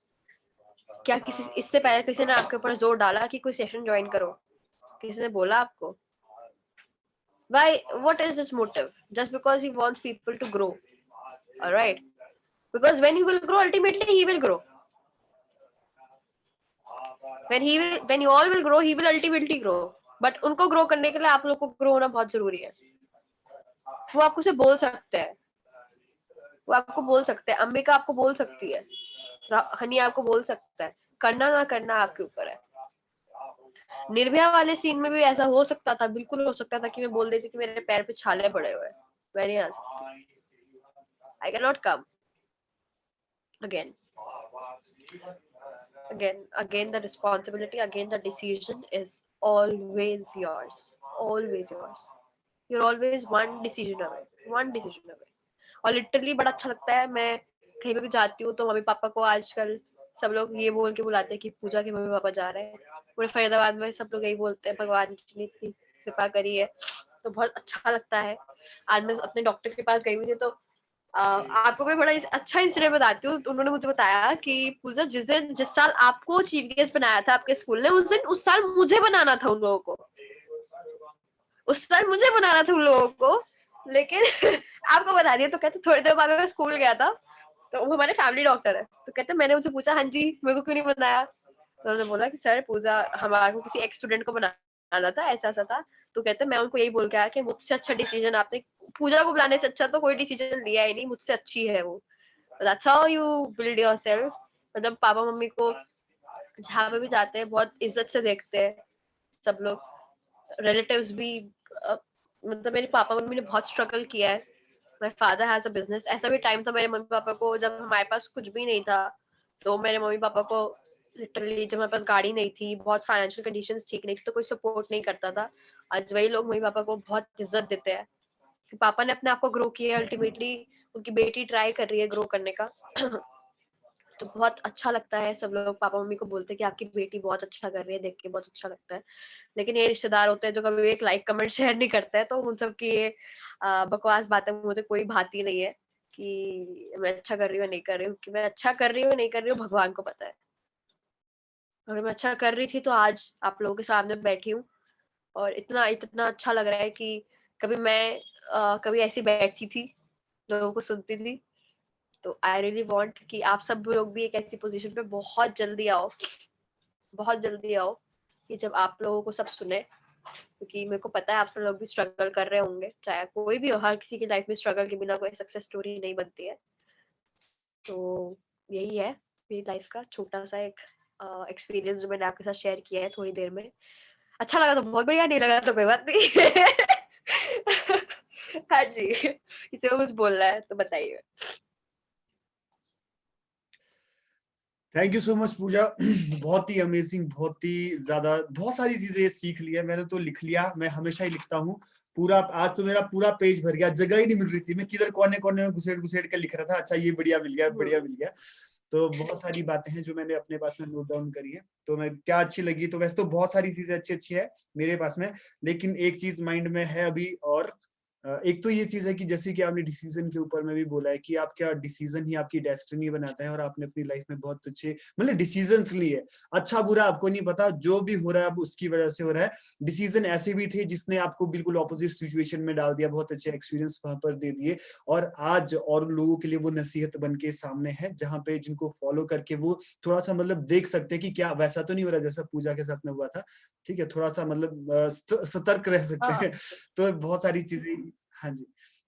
क्या किसी इससे पहले किसी ने आपके ऊपर जोर डाला कि कोई सेशन ज्वाइन करो? किसी ने बोला आपको? Why? What is his motive? Just because he wants people to grow, all right? Because when he will grow, ultimately he will grow. When you all will grow, he will ultimately grow. But उनको grow करने के लिए आप लोग को grow होना बहुत जरूरी है। वो आपको से बोल सकते हैं, वो आपको बोल सकते हैं, अंबिका आपको बोल सकती है, हनी आपको बोल सकता है, करना ना करना आपके ऊपर है। निर्भया वाले सीन में भी ऐसा हो सकता था, बिल्कुल हो सकता था कि मैं बोल देती कि मेरे पैर पे छाले पड़े हुए, मैं नहीं आ सकती, I cannot come again the responsibility, again the decision is always yours, you're always one decision away। और लिटरली बड़ा अच्छा लगता है, मैं कहीं पे भी जाती हूँ तो मम्मी पापा को आजकल सब लोग ये बोल के बुलाते हैं कि पूजा के मम्मी पापा जा रहे हैं, पूरे फरीदाबाद में सब लोग यही बोलते हैं, भगवान जी ने इतनी कृपा करी है, तो बहुत अच्छा लगता है। आज मैं अपने डॉक्टर के पास गई हुई थी, तो आपको मैं बड़ा अच्छा इंसिडेंट बताती हूँ। उन्होंने मुझे बताया कि पूजा जिस साल आपको चीफ गेस्ट बनाया था आपके स्कूल ने, उस साल मुझे बनाना था उन लोगों को, उस साल मुझे बनाना था उन लोगों को, लेकिन आपको बता दिया। तो कहते थोड़ी देर बाद मैं स्कूल गया था, तो वो हमारे फैमिली डॉक्टर है। तो कहते मैंने उनसे पूछा हाँ जी मेरे को क्यों नहीं बनाया, तो उन्होंने बोला कि सर पूजा हमारे को किसी एक्स स्टूडेंट को बनाना था, ऐसा ऐसा था। तो कहते मैं उनको यही बोल के आया कि मुझसे अच्छा डिसीजन आपने पूजा को बुलाने से अच्छा तो कोई डिसीजन लिया ही नहीं, मुझसे अच्छी है वो। That's how you build yourself। मतलब पापा मम्मी को जहाँ पे भी जाते हैं बहुत इज्जत से देखते हैं सब लोग, रिलेटिव्स भी। मतलब मेरे पापा मम्मी ने बहुत स्ट्रगल किया है। My father has a business. ऐसा भी टाइम था मेरे मम्मी पापा को जब हमारे पास कुछ भी नहीं था, तो मेरे मम्मी पापा को लिटरली जब हमारे पास गाड़ी नहीं थी, बहुत फाइनेंशियल कंडीशंस ठीक नहीं थी, तो कोई सपोर्ट नहीं करता था। आज वही लोग मम्मी पापा को बहुत इज्जत देते हैं कि पापा ने अपने आप को ग्रो किया। अल्टीमेटली उनकी बेटी ट्राई कर रही है ग्रो करने का। तो बहुत अच्छा लगता है, सब लोग पापा मम्मी को बोलते हैं कि आपकी बेटी बहुत अच्छा कर रही है, देख के बहुत अच्छा लगता है। लेकिन ये रिश्तेदार होते हैं जो कभी एक लाइक कमेंट शेयर नहीं करते हैं, तो उन सब की ये बकवास बातें मुझे कोई भाती नहीं है कि मैं अच्छा कर रही हूँ नहीं कर रही हूँ। कि मैं अच्छा कर रही हूँ नहीं कर रही हूँ भगवान को पता है। अगर मैं अच्छा कर रही थी तो आज आप लोगों के सामने बैठी हूँ, और इतना इतना अच्छा लग रहा है कि कभी मैं कभी ऐसी बैठती थी लोगों को सुनती थी। तो आई रियली वांट कि आप सब लोग भी एक ऐसी पोजीशन पे बहुत जल्दी आओ, बहुत जल्दी आओ कि जब आप लोगों को सब सुने। क्योंकि मेरे को पता है आप सब लोग भी स्ट्रगल कर रहे होंगे, चाहे कोई भी हो, हर किसी की लाइफ में स्ट्रगल के बिना कोई सक्सेस स्टोरी नहीं बनती है। तो यही है मेरी लाइफ का छोटा सा एक एक्सपीरियंस जो मैंने आपके साथ शेयर किया है थोड़ी देर में। अच्छा लगा तो बहुत बढ़िया, नहीं लगा तो कोई बात नहीं। हाँ जी, इसे कुछ बोलना है तो बताइए। थैंक यू सो मच पूजा। बहुत ही अमेजिंग, बहुत ही ज्यादा, बहुत सारी चीजें सीख ली है मैंने, तो लिख लिया, मैं हमेशा ही लिखता हूँ पूरा। आज तो मेरा पूरा पेज भर गया, जगह ही नहीं मिल रही थी, मैं किधर कोने कोने में घुसेड़ घुसेड़ कर लिख रहा था। अच्छा ये बढ़िया मिल गया, बढ़िया मिल गया। तो बहुत सारी बातें हैं जो मैंने अपने पास में नोट डाउन करी है। तो मैं क्या अच्छी लगी, तो वैसे तो बहुत सारी चीजें अच्छी अच्छी है मेरे पास में, लेकिन एक चीज माइंड में है अभी। और एक तो ये चीज है कि जैसे कि आपने डिसीजन के ऊपर में भी बोला है कि आपका डिसीजन ही आपकी डेस्टिनी बनाता है, और आपने अपनी लाइफ में बहुत अच्छे मतलब डिसीजंस लिए। अच्छा बुरा आपको नहीं पता, जो भी हो रहा है अब उसकी वजह से हो रहा है। डिसीजन ऐसे भी थे जिसने आपको बिल्कुल ऑपोजिट सिचुएशन में डाल दिया, बहुत अच्छे एक्सपीरियंस वहां पर दे दिए, और आज और लोगों के लिए वो नसीहत बन के सामने है, जहाँ पे जिनको फॉलो करके वो थोड़ा सा मतलब देख सकते हैं कि क्या वैसा तो नहीं हो रहा जैसा पूजा के साथ में हुआ था। ठीक है, थोड़ा सा मतलब सतर्क रह सकते हैं। तो बहुत सारी चीजें, हाँ जी,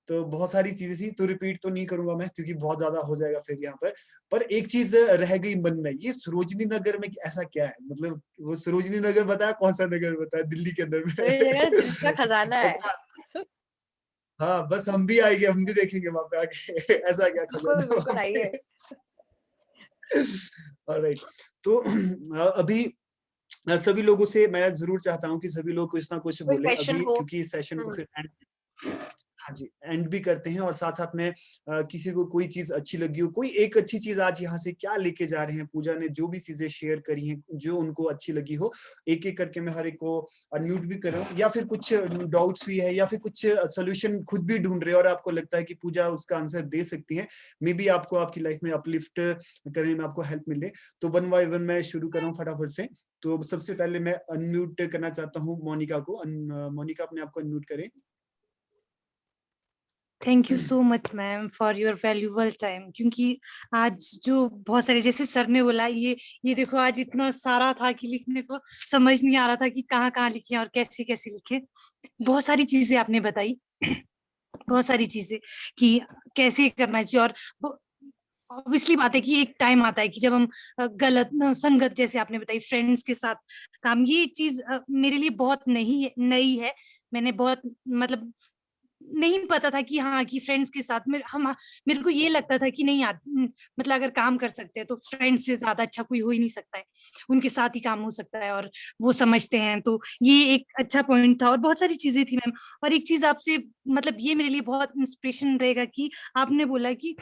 तो बहुत सारी चीजें थी, तो रिपीट तो नहीं करूंगा मैं क्योंकि बहुत ज्यादा हो जाएगा फिर यहाँ पर एक चीज रह गई मन में, ये सरोजनी नगर में ऐसा क्या है, मतलब वो सरोजनी नगर बताया, कौन सा नगर बताया दिल्ली के अंदर में? दिल का खजाना है। हाँ बस हम भी आएंगे, हम भी देखेंगे वहां पे आके। ऐसा क्या खजाना बिल्कुल आइए। ऑलराइट, तो अभी सभी लोगों से मैं जरूर चाहता हूँ कि सभी लोग कुछ ना कुछ बोले अभी, क्योंकि इस सेशन को फिर हाँ जी एंड भी करते हैं। और साथ साथ में किसी को कोई चीज अच्छी लगी हो, कोई एक अच्छी चीज आज यहाँ से क्या लेके जा रहे हैं, पूजा ने जो भी चीजें शेयर करी हैं जो उनको अच्छी लगी हो, एक एक करके मैं हर एक को अनम्यूट भी कर रहा हूँ, या फिर कुछ डाउट्स भी है या फिर कुछ सोल्यूशन खुद भी ढूंढ रहे हो और आपको लगता है कि पूजा उसका आंसर दे सकती है, मे बी आपको आपकी लाइफ में अपलिफ्ट करने में आपको हेल्प मिले। तो वन बाय वन मैं शुरू कर रहा हूँ फटाफट से। तो सबसे पहले मैं अनम्यूट करना चाहता हूँ मोनिका को। मोनिका अपने आप को अनम्यूट करें। Thank you so much ma'am for your valuable time. क्योंकि आज जो बहुत सारे जैसे सर ने बोला, ये देखो आज इतना सारा था कि लिखने को समझ नहीं आ रहा था कि कहाँ कहाँ लिखे और कैसे कैसे लिखे। बहुत सारी चीजें आपने बताई, बहुत सारी चीजें कि कैसे करना चाहिए। और ऑब्वियसली बात है कि एक टाइम आता है कि जब हम गलत संगत, जैसे आपने बताई फ्रेंड्स के साथ काम, ये चीज मेरे लिए बहुत नई है। मैंने बहुत मतलब नहीं पता था कि हाँ कि फ्रेंड्स के साथ मेरे को ये लगता था कि नहीं यार, मतलब अगर काम कर सकते हैं तो फ्रेंड्स से ज्यादा अच्छा कोई हो ही नहीं सकता है, उनके साथ ही काम हो सकता है और वो समझते हैं। तो ये एक अच्छा पॉइंट था और बहुत सारी चीजें थी मैम। और एक चीज आपसे मतलब ये मेरे लिए बहुत इंस्पिरेशन रहेगा कि आपने बोला कि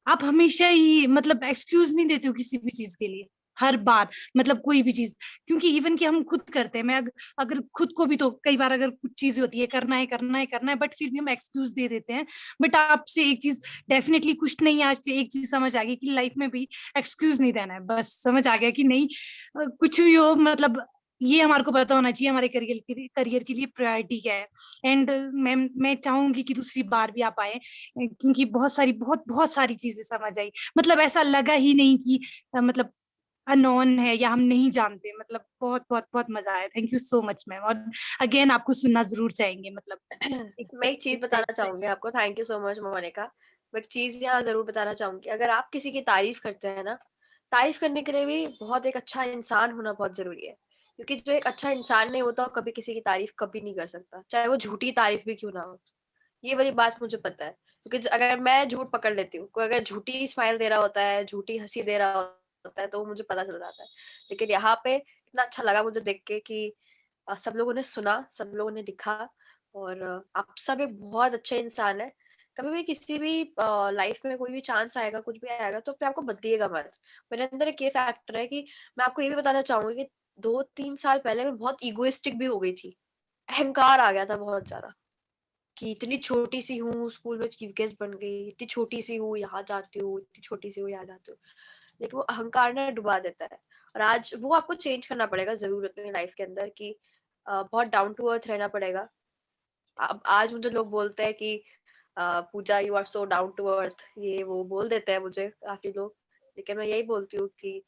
आप हमेशा ही मतलब एक्सक्यूज नहीं देते हो किसी भी चीज के लिए, हर बार मतलब कोई भी चीज। क्योंकि इवन कि हम खुद करते हैं, मैं अगर खुद को भी तो कई बार अगर कुछ चीजें होती है करना है करना है करना है, बट फिर भी हम एक्सक्यूज दे देते हैं। बट आपसे एक चीज डेफिनेटली कुछ नहीं, आज से एक चीज समझ आ गई कि लाइफ में भी एक्सक्यूज नहीं देना है। बस समझ आ गया कि नहीं कुछ भी हो, मतलब ये हमारे को पता होना चाहिए हमारे करियर के लिए प्रायोरिटी क्या है। एंड मैं चाहूंगी कि दूसरी बार भी आप आए, क्योंकि बहुत सारी चीजें समझ आई। मतलब ऐसा लगा ही नहीं कि मतलब अननोन है या हम नहीं जानते। मतलब बहुत मजा आया। Thank you so much ma'am, और अगेन आपको सुनना जरूर चाहेंगे। मतलब मैं एक चीज बताना चाहूंगी आपको। Thank you so much Monika. मैं एक चीज यहाँ जरूर बताना चाहूंगी, अगर आप किसी की तारीफ करते हैं ना, तारीफ करने के लिए भी बहुत एक अच्छा इंसान होना बहुत जरूरी है। क्योंकि जो एक अच्छा इंसान नहीं होता, वो कभी किसी की तारीफ कभी नहीं कर सकता, चाहे वो झूठी तारीफ भी क्यों ना हो। ये वाली बात मुझे पता है, क्योंकि अगर मैं झूठ पकड़ लेती हूँ, कोई अगर झूठी स्माइल दे रहा होता है, झूठी हंसी दे रहा होता है, तो वो मुझे पता चल जाता है। लेकिन यहाँ पे इतना अच्छा लगा मुझे देख के कि सब लोगों ने सुना, सब लोगों ने लिखा, और आप सब एक बहुत अच्छे इंसान है। कभी भी किसी भी लाइफ में कोई भी चांस आएगा, कुछ भी आएगा, तो अपने आप को बदलिएगा मत। मेरे अंदर एक ये फैक्टर है कि मैं आपको ये भी बताना चाहूंगी कि 2-3 साल पहले मैं बहुत इगोइस्टिक भी हो गई थी। अहंकार आ गया था बहुत ज्यादा, कि इतनी छोटी सी हूँ, स्कूल में चीफ गेस्ट बन गई, इतनी छोटी सी हूँ, यहाँ जाती हूँ, इतनी छोटी सी हूँ, यहाँ जाती हूँ। लेकिन वो अहंकार ना डुबा देता है। और आज वो आपको चेंज करना पड़ेगा जरूर अपनी लाइफ के अंदर, कि बहुत डाउन टू अर्थ रहना पड़ेगा। अब आज मुझे लोग बोलते हैं कि Pooja you are so down to earth, ये वो बोल देते हैं मुझे काफी लोग। लेकिन मैं यही बोलती हूँ कि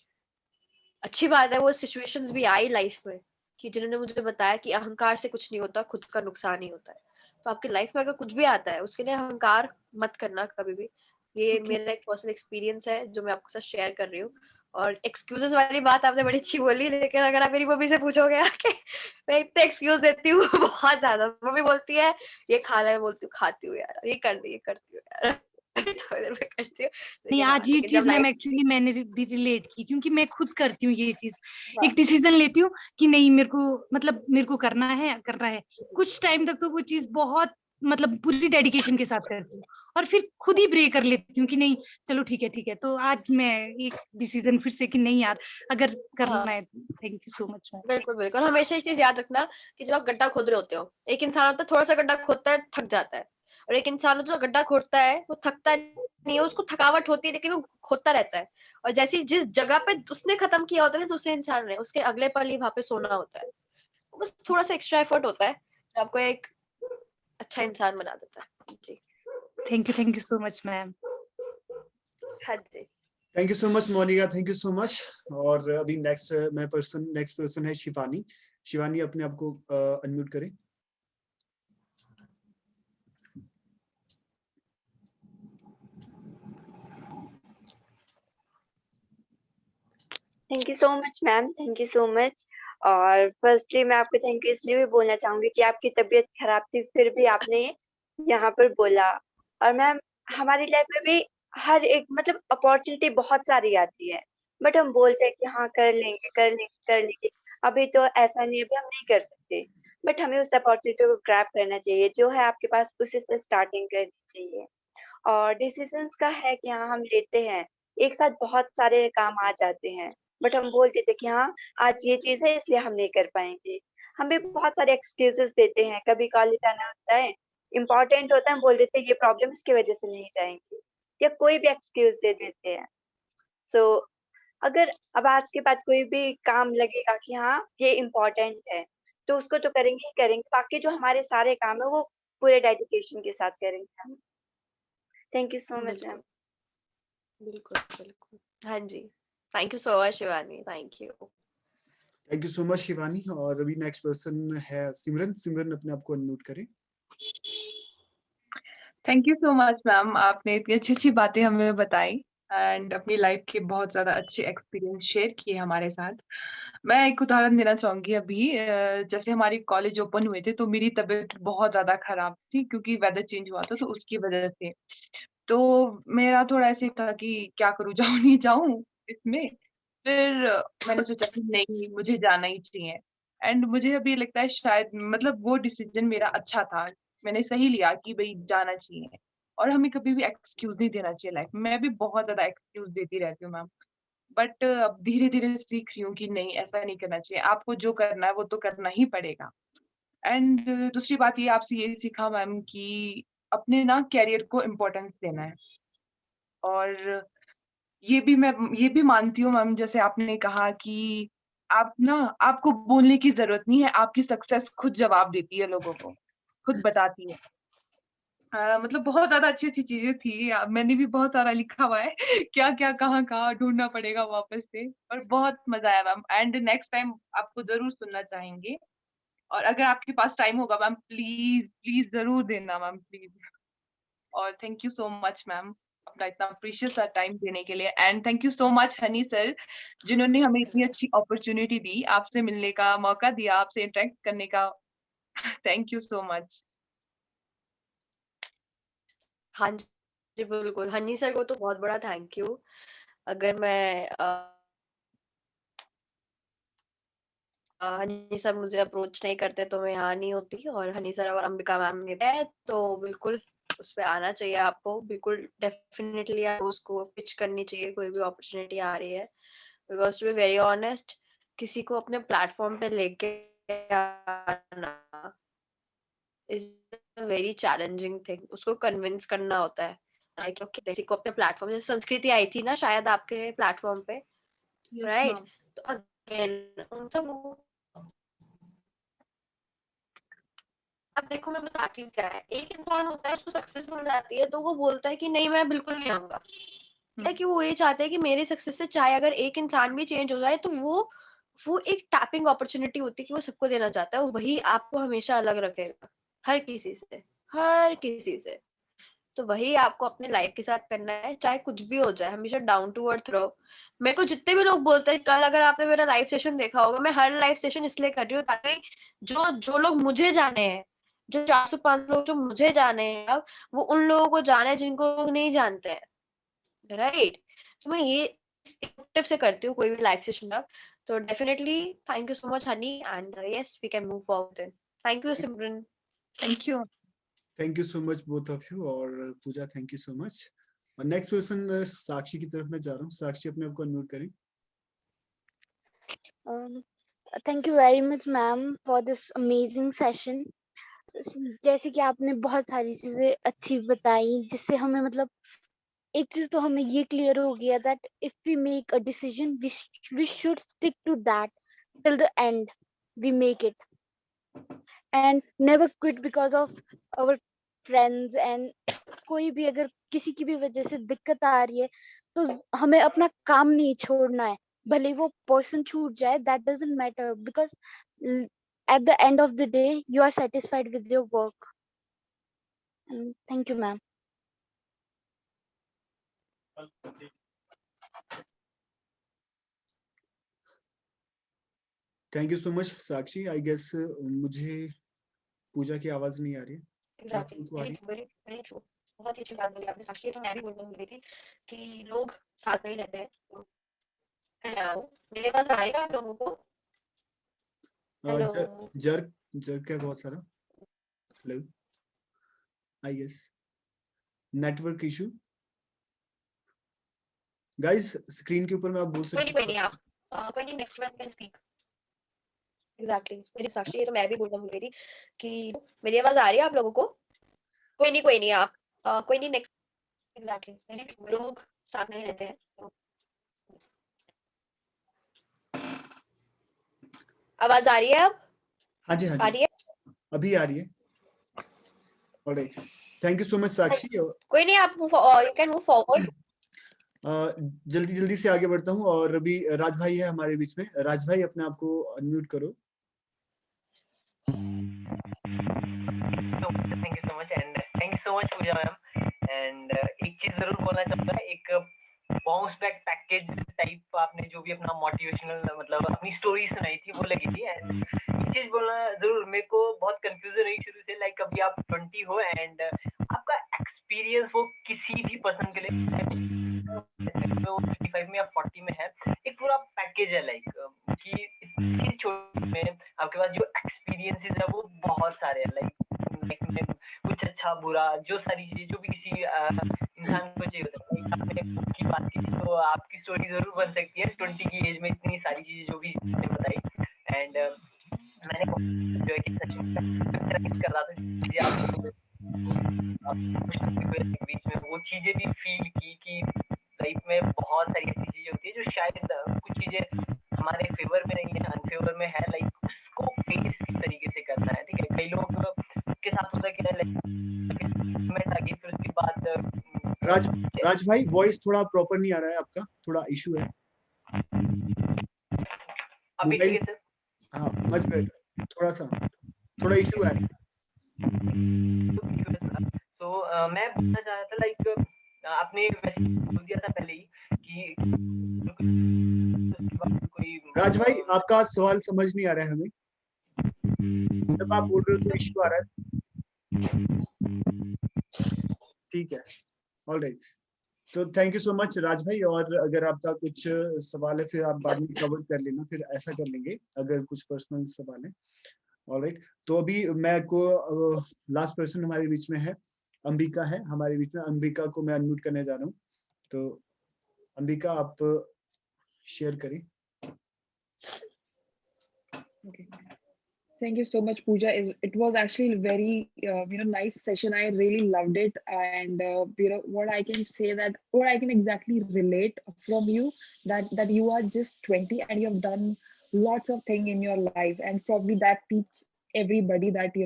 अच्छी बात है वो सिचुएशंस भी आई लाइफ में, कि जिन्होंने मुझे बताया कि अहंकार से कुछ नहीं होता, खुद का नुकसान ही होता है। तो आपकी लाइफ में अगर कुछ भी आता है, उसके लिए अहंकार मत करना कभी भी। ये मेरा एक पर्सनल एक्सपीरियंस है जो मैं आपके साथ शेयर कर रही हूँ। और एक्सक्यूजेस वाली बात आपने बड़ी अच्छी बोली, लेकिन अगर आप मेरी मम्मी से पूछोगे आके, मैं इतने एक्सक्यूज देती हूँ बहुत ज्यादा। मम्मी बोलती है ये खा ले, मैं बोलती हूँ खाती हूँ यार, ये कर दे, ये करती हूँ यार थोड़ी देर में करती हूँ। नहीं, लेकिन हाँ, आज ये लेकिन चीज जब मैम लाइफ एक्चुअली मैंने भी रिलेट की, क्योंकि मैं खुद करती हूँ ये चीज। एक डिसीजन लेती हूँ कि नहीं, मेरे को मतलब मेरे को करना है, कुछ टाइम तक तो वो चीज बहुत मतलब पूरी डेडिकेशन के साथ करती हूँ, और फिर खुद ही ब्रेक कर लेती हूँ कि नहीं चलो ठीक है। तो आज मैं एक डिसीजन फिर से कि नहीं यार, अगर करना है। Thank you so much ma'am. बिल्कुल बिल्कुल, हमेशा ये चीज याद रखना कि जब आप गड्ढा खोद रहे होते हो, एक इंसान होता है थोड़ा सा गड्ढा खोदता है, थक जाता है। और एक इंसान होता है जो गड्ढा खोदता है, वो थकता नहीं है, उसको थकावट होती है, लेकिन वो खोदता रहता है। और जैसे जिस जगह पे उसने खत्म किया होता है ना दूसरे इंसान ने, उसके अगले पल ही वहां पे सोना होता है। बस थोड़ा सा एक्स्ट्रा एफर्ट होता है जो आपको एक अच्छा इंसान बना देता है। जी thank you so much ma'am. हाँ जी। Thank you so much Monika, thank you so much. और अभी नेक्स्ट पर्सन है शिवानी। शिवानी अपने आप को अनम्यूट करें। Thank you so much ma'am, thank you so much. और फर्स्टली मैं आपको थैंक यू इसलिए भी बोलना चाहूंगी कि आपकी तबीयत खराब थी, फिर भी आपने यहाँ पर बोला। और मैम हमारी लाइफ में भी हर एक मतलब अपॉर्चुनिटी बहुत सारी आती है, बट हम बोलते हैं कि हाँ कर लेंगे कर लेंगे कर लेंगे। अभी तो ऐसा नहीं, अभी हम नहीं कर सकते, बट हमें उस अपॉर्चुनिटी को ग्रैब करना चाहिए, जो है आपके पास उसी से स्टार्टिंग करनी चाहिए। और डिसीजंस का है कि हाँ हम लेते हैं, एक साथ बहुत सारे काम आ जाते हैं, बट हम बोल देते कि हाँ आज ये चीज है इसलिए हम नहीं कर पाएंगे। हम भी बहुत सारे एक्सक्यूजेस देते हैं, कभी कॉलेज आना होता है, इम्पोर्टेंट होता है, हम बोल देते हैं ये प्रॉब्लम इसकी वजह से नहीं जाएंगे, या कोई भी एक्सक्यूज दे देते हैं। सो अगर अब आज के बाद कोई भी काम लगेगा कि हाँ ये इम्पोर्टेंट है, तो उसको तो करेंगे ही करेंगे, बाकी जो हमारे सारे काम है वो पूरे डेडिकेशन के साथ करेंगे हम। Thank you so much ma'am. बिल्कुल बिल्कुल, हाँ जी। Thank you so much Shivani, thank you. Thank you so much Shivani. और अभी नेक्स्ट पर्सन है सिमरन। सिमरन अपने आप को अनम्यूट करें। Thank you so much ma'am, आपने इतनी अच्छी अच्छी बातें हमें बताई एंड अपनी लाइफ के बहुत ज्यादा अच्छे एक्सपीरियंस शेयर किए हमारे साथ। मैं एक उदाहरण देना चाहूंगी। अभी जैसे हमारी कॉलेज ओपन हुए थे तो मेरी तबीयत बहुत ज्यादा खराब थी, क्योंकि वेदर चेंज हुआ था तो उसकी वजह से। तो मेरा थोड़ा ऐसे था कि क्या करूँ, जाऊँ नहीं जाऊँ इसमें। फिर मैंने सोचा कि नहीं, मुझे जाना ही चाहिए। एंड मुझे अभी लगता है शायद मतलब वो डिसीजन मेरा अच्छा था, मैंने सही लिया कि भाई जाना चाहिए। और हमें कभी भी एक्सक्यूज नहीं देना चाहिए लाइफ में। मैं भी बहुत ज्यादा एक्सक्यूज देती रहती हूँ मैम, बट अब धीरे धीरे सीख रही हूँ कि नहीं, ऐसा नहीं करना चाहिए। आपको जो करना है वो तो करना ही पड़ेगा। एंड दूसरी बात ये आपसे ये सीखा मैम कि अपने ना कैरियर को इम्पोर्टेंस देना है। और ये भी मैं ये भी मानती हूँ मैम, जैसे आपने कहा कि आप ना, आपको बोलने की जरूरत नहीं है, आपकी सक्सेस खुद जवाब देती है लोगों को, खुद बताती है। मतलब बहुत ज्यादा अच्छी अच्छी चीजें थी। मैंने भी बहुत सारा लिखा हुआ है क्या क्या कहाँ कहाँ ढूंढना पड़ेगा वापस से, और बहुत मजा आया मैम। एंड नेक्स्ट टाइम आपको जरूर सुनना चाहेंगे, और अगर आपके पास टाइम होगा मैम, प्लीज प्लीज जरूर देना मैम, प्लीज। और thank you so much ma'am, अपना इतना प्रीशियस सा टाइम देने के लिए। And thank you so much Honey sir, जिन्होंने हमें इतनी अच्छी अपॉर्चुनिटी दी, आपसे मिलने का मौका दिया, आपसे इंटरेक्ट करने का। Thank you so much. हाँ जी बिल्कुल, हनी सर को तो बहुत बड़ा थैंक यू। अगर मैं हनी सर मुझे अप्रोच नहीं करते तो मैं यहाँ नहीं होती, और हनी सर और अंबिका मैम ने है तो बिल्कुल उस पे आना चाहिए आपको, बिल्कुल डेफिनेटली आपको उसको पिच करनी चाहिए कोई भी अपॉर्चुनिटी आ रही है। Because to be very honest, किसी को अपने प्लेटफॉर्म पे लेके आना is a very challenging thing, उसको कन्विंस करना होता है। लाइक किसी को अपने प्लेटफॉर्म, जैसे संस्कृति आई थी ना शायद आपके प्लेटफॉर्म पे, यस राइट? मैम। तो अगेन उन सब, अब देखो मैं बताती हूँ क्या है, एक इंसान होता है उसको सक्सेस मिल जाती है तो वो बोलता है कि नहीं मैं बिल्कुल नहीं आऊंगा, कि वो ये चाहते हैं कि मेरी सक्सेस से चाहे अगर एक इंसान भी चेंज हो जाए तो वो एक टैपिंग अपॉर्चुनिटी होती है कि वो सबको देना चाहता है, वही आपको हमेशा अलग रखेगा हर किसी से, हर किसी से। तो वही आपको अपने लाइफ के साथ करना है, चाहे कुछ भी हो जाए, हमेशा डाउन टू अर्थ रहो। मेरे को जितने भी लोग बोलते हैं, कल अगर आपने मेरा लाइव सेशन देखा होगा, मैं हर लाइव सेशन इसलिए कर रही हूँ ताकि जो जो लोग मुझे जाने हैं, जो 405 लोग जो मुझे जाने हैं अब, वो उन लोगों को जाने जिनको लोग नहीं जानते हैं, राइट? तो मैं ये टिप से करती हूँ कोई भी लाइव सेशन अब। तो definitely thank you so much honey, and yes we can move forward. Thank you Simran. Thank you. Thank you so much both of you, और Pooja thank you so much. और नेक्स्ट पर्सन साक्षी की तरफ मैं जा रहा हूँ। साक्षी अपने आप को अनम्यूट करें। Thank you very much, ma'am, for this amazing session. जैसे कि आपने बहुत सारी चीजें अच्छी बताई, जिससे हमें मतलब एक चीज तो हमें ये क्लियर हो गया that if we make a decision, we should stick to that till the end. We make it and never quit because of our friends and कोई भी अगर किसी की भी वजह से दिक्कत आ रही है तो हमें अपना काम नहीं छोड़ना है, भले वो पर्सन छूट जाए, that doesn't matter because at the end of the day you are satisfied with your work. And thank you, ma'am. Thank you so much Sakshi. I guess मुझे पूजा की आवाज नहीं आ रही है। क्या एग्जैक्टली, आपको आ रही है? Very true. बहुत ही अच्छी बात बोली आपने साक्षी, तो मैं भी बोलने वाली थी कि लोग साथ नहीं रहते हैं। हेलो, मेरे पास आ रही है आप लोगों को? हेलो, जर्क जर्क है बहुत सारा। Hello, I guess network issue. Guys screen के ऊपर में आप बोल सकते कोई नहीं आप कोई नहीं, next one can speak. Exactly मेरी साक्षी, ये तो मैं भी बोलने वाली थी कि मेरी आवाज आ रही है आप लोगों को? कोई नहीं आप कोई नहीं, नेक्स्ट। एग्जैक्टली वेरी ट्रू, लोग साथ नहीं रहते हैं। आवाज आ रही है अब? हाँ जी हाँ आ जी, रही है? अभी आ रही है। Alright, thank you so much Sakshi. कोई नहीं, आप यू कैन मूव फॉरवर्ड। जल्दी जल्दी से आगे बढ़ता हूँ, और अभी राज भाई है हमारे बीच में। राज भाई अपने आप को अनम्यूट करो। Thank you so much, and thank you so much Pooja ma'am. And एक चीज जरूर बोलना चाहूंगा, एक बाउंस बैक पैकेज टाइप आपने जो भी अपना मोटिवेशनल मतलब अपनी स्टोरी सुनाई थी वो लगी थी। एंड एक चीज बोलना जरूर, मेरे को बहुत कंफ्यूजन रही शुरू से, लाइक अभी आप 20 हो एंड आपका एक्सपीरियंस वो किसी भी पर्सन के लिए 35 में या 40 में है, एक पूरा पैकेज है, लाइक कि इतनी छोटी में आपके पास जो एक्सपीरियंसेस है वो बहुत सारे हैं, लाइक में कुछ अच्छा बुरा जो सारी चीजें जो भी किसी इंसान को चाहिए होता है। आपने की बात की तो आपकी स्टोरी जरूर बन सकती है 20 की एज में, इतनी सारी चीजें जो भी बताई। एंड मैंने जो है कि कर रहा था बीच में वो चीजें भी फील की कि लाइफ में बहुत सारी ऐसी चीजें होती है जो शायद कुछ चीजें हमारे फेवर में नहीं है, राज भाई वॉइस थोड़ा प्रॉपर नहीं आ रहा है आपका, थोड़ा इशू है। अभी ठीक है मोबाइल, सर? हाँ मच बेटर, थोड़ा इशू है। तो मैं पूछना चाह रहा था लाइक आपने वैसे बोल दिया था पहले ही कि कोई राज भाई आपका सवाल समझ नहीं आ रहा है हमें, जब आप बोल रहे हो तो इशू आ रहा है। ठीक है, ऑलराइट। तो थैंक यू सो मच राज भाई, और अगर आपका कुछ सवाल है फिर आप बाद में कवर कर लेना, फिर ऐसा कर लेंगे अगर कुछ पर्सनल सवाल है। ऑलराइट, तो अभी मैं को लास्ट पर्सन हमारे बीच में है, अंबिका है हमारे बीच में। अंबिका को मैं अनम्यूट करने जा रहा हूँ, तो अंबिका आप शेयर करें। Okay. Thank you so much, Pooja. It was actually a very nice session. I really loved it, and what I can say that what I can exactly relate from you that you are just 20 and you have done lots of things in your life, and probably that teach everybody that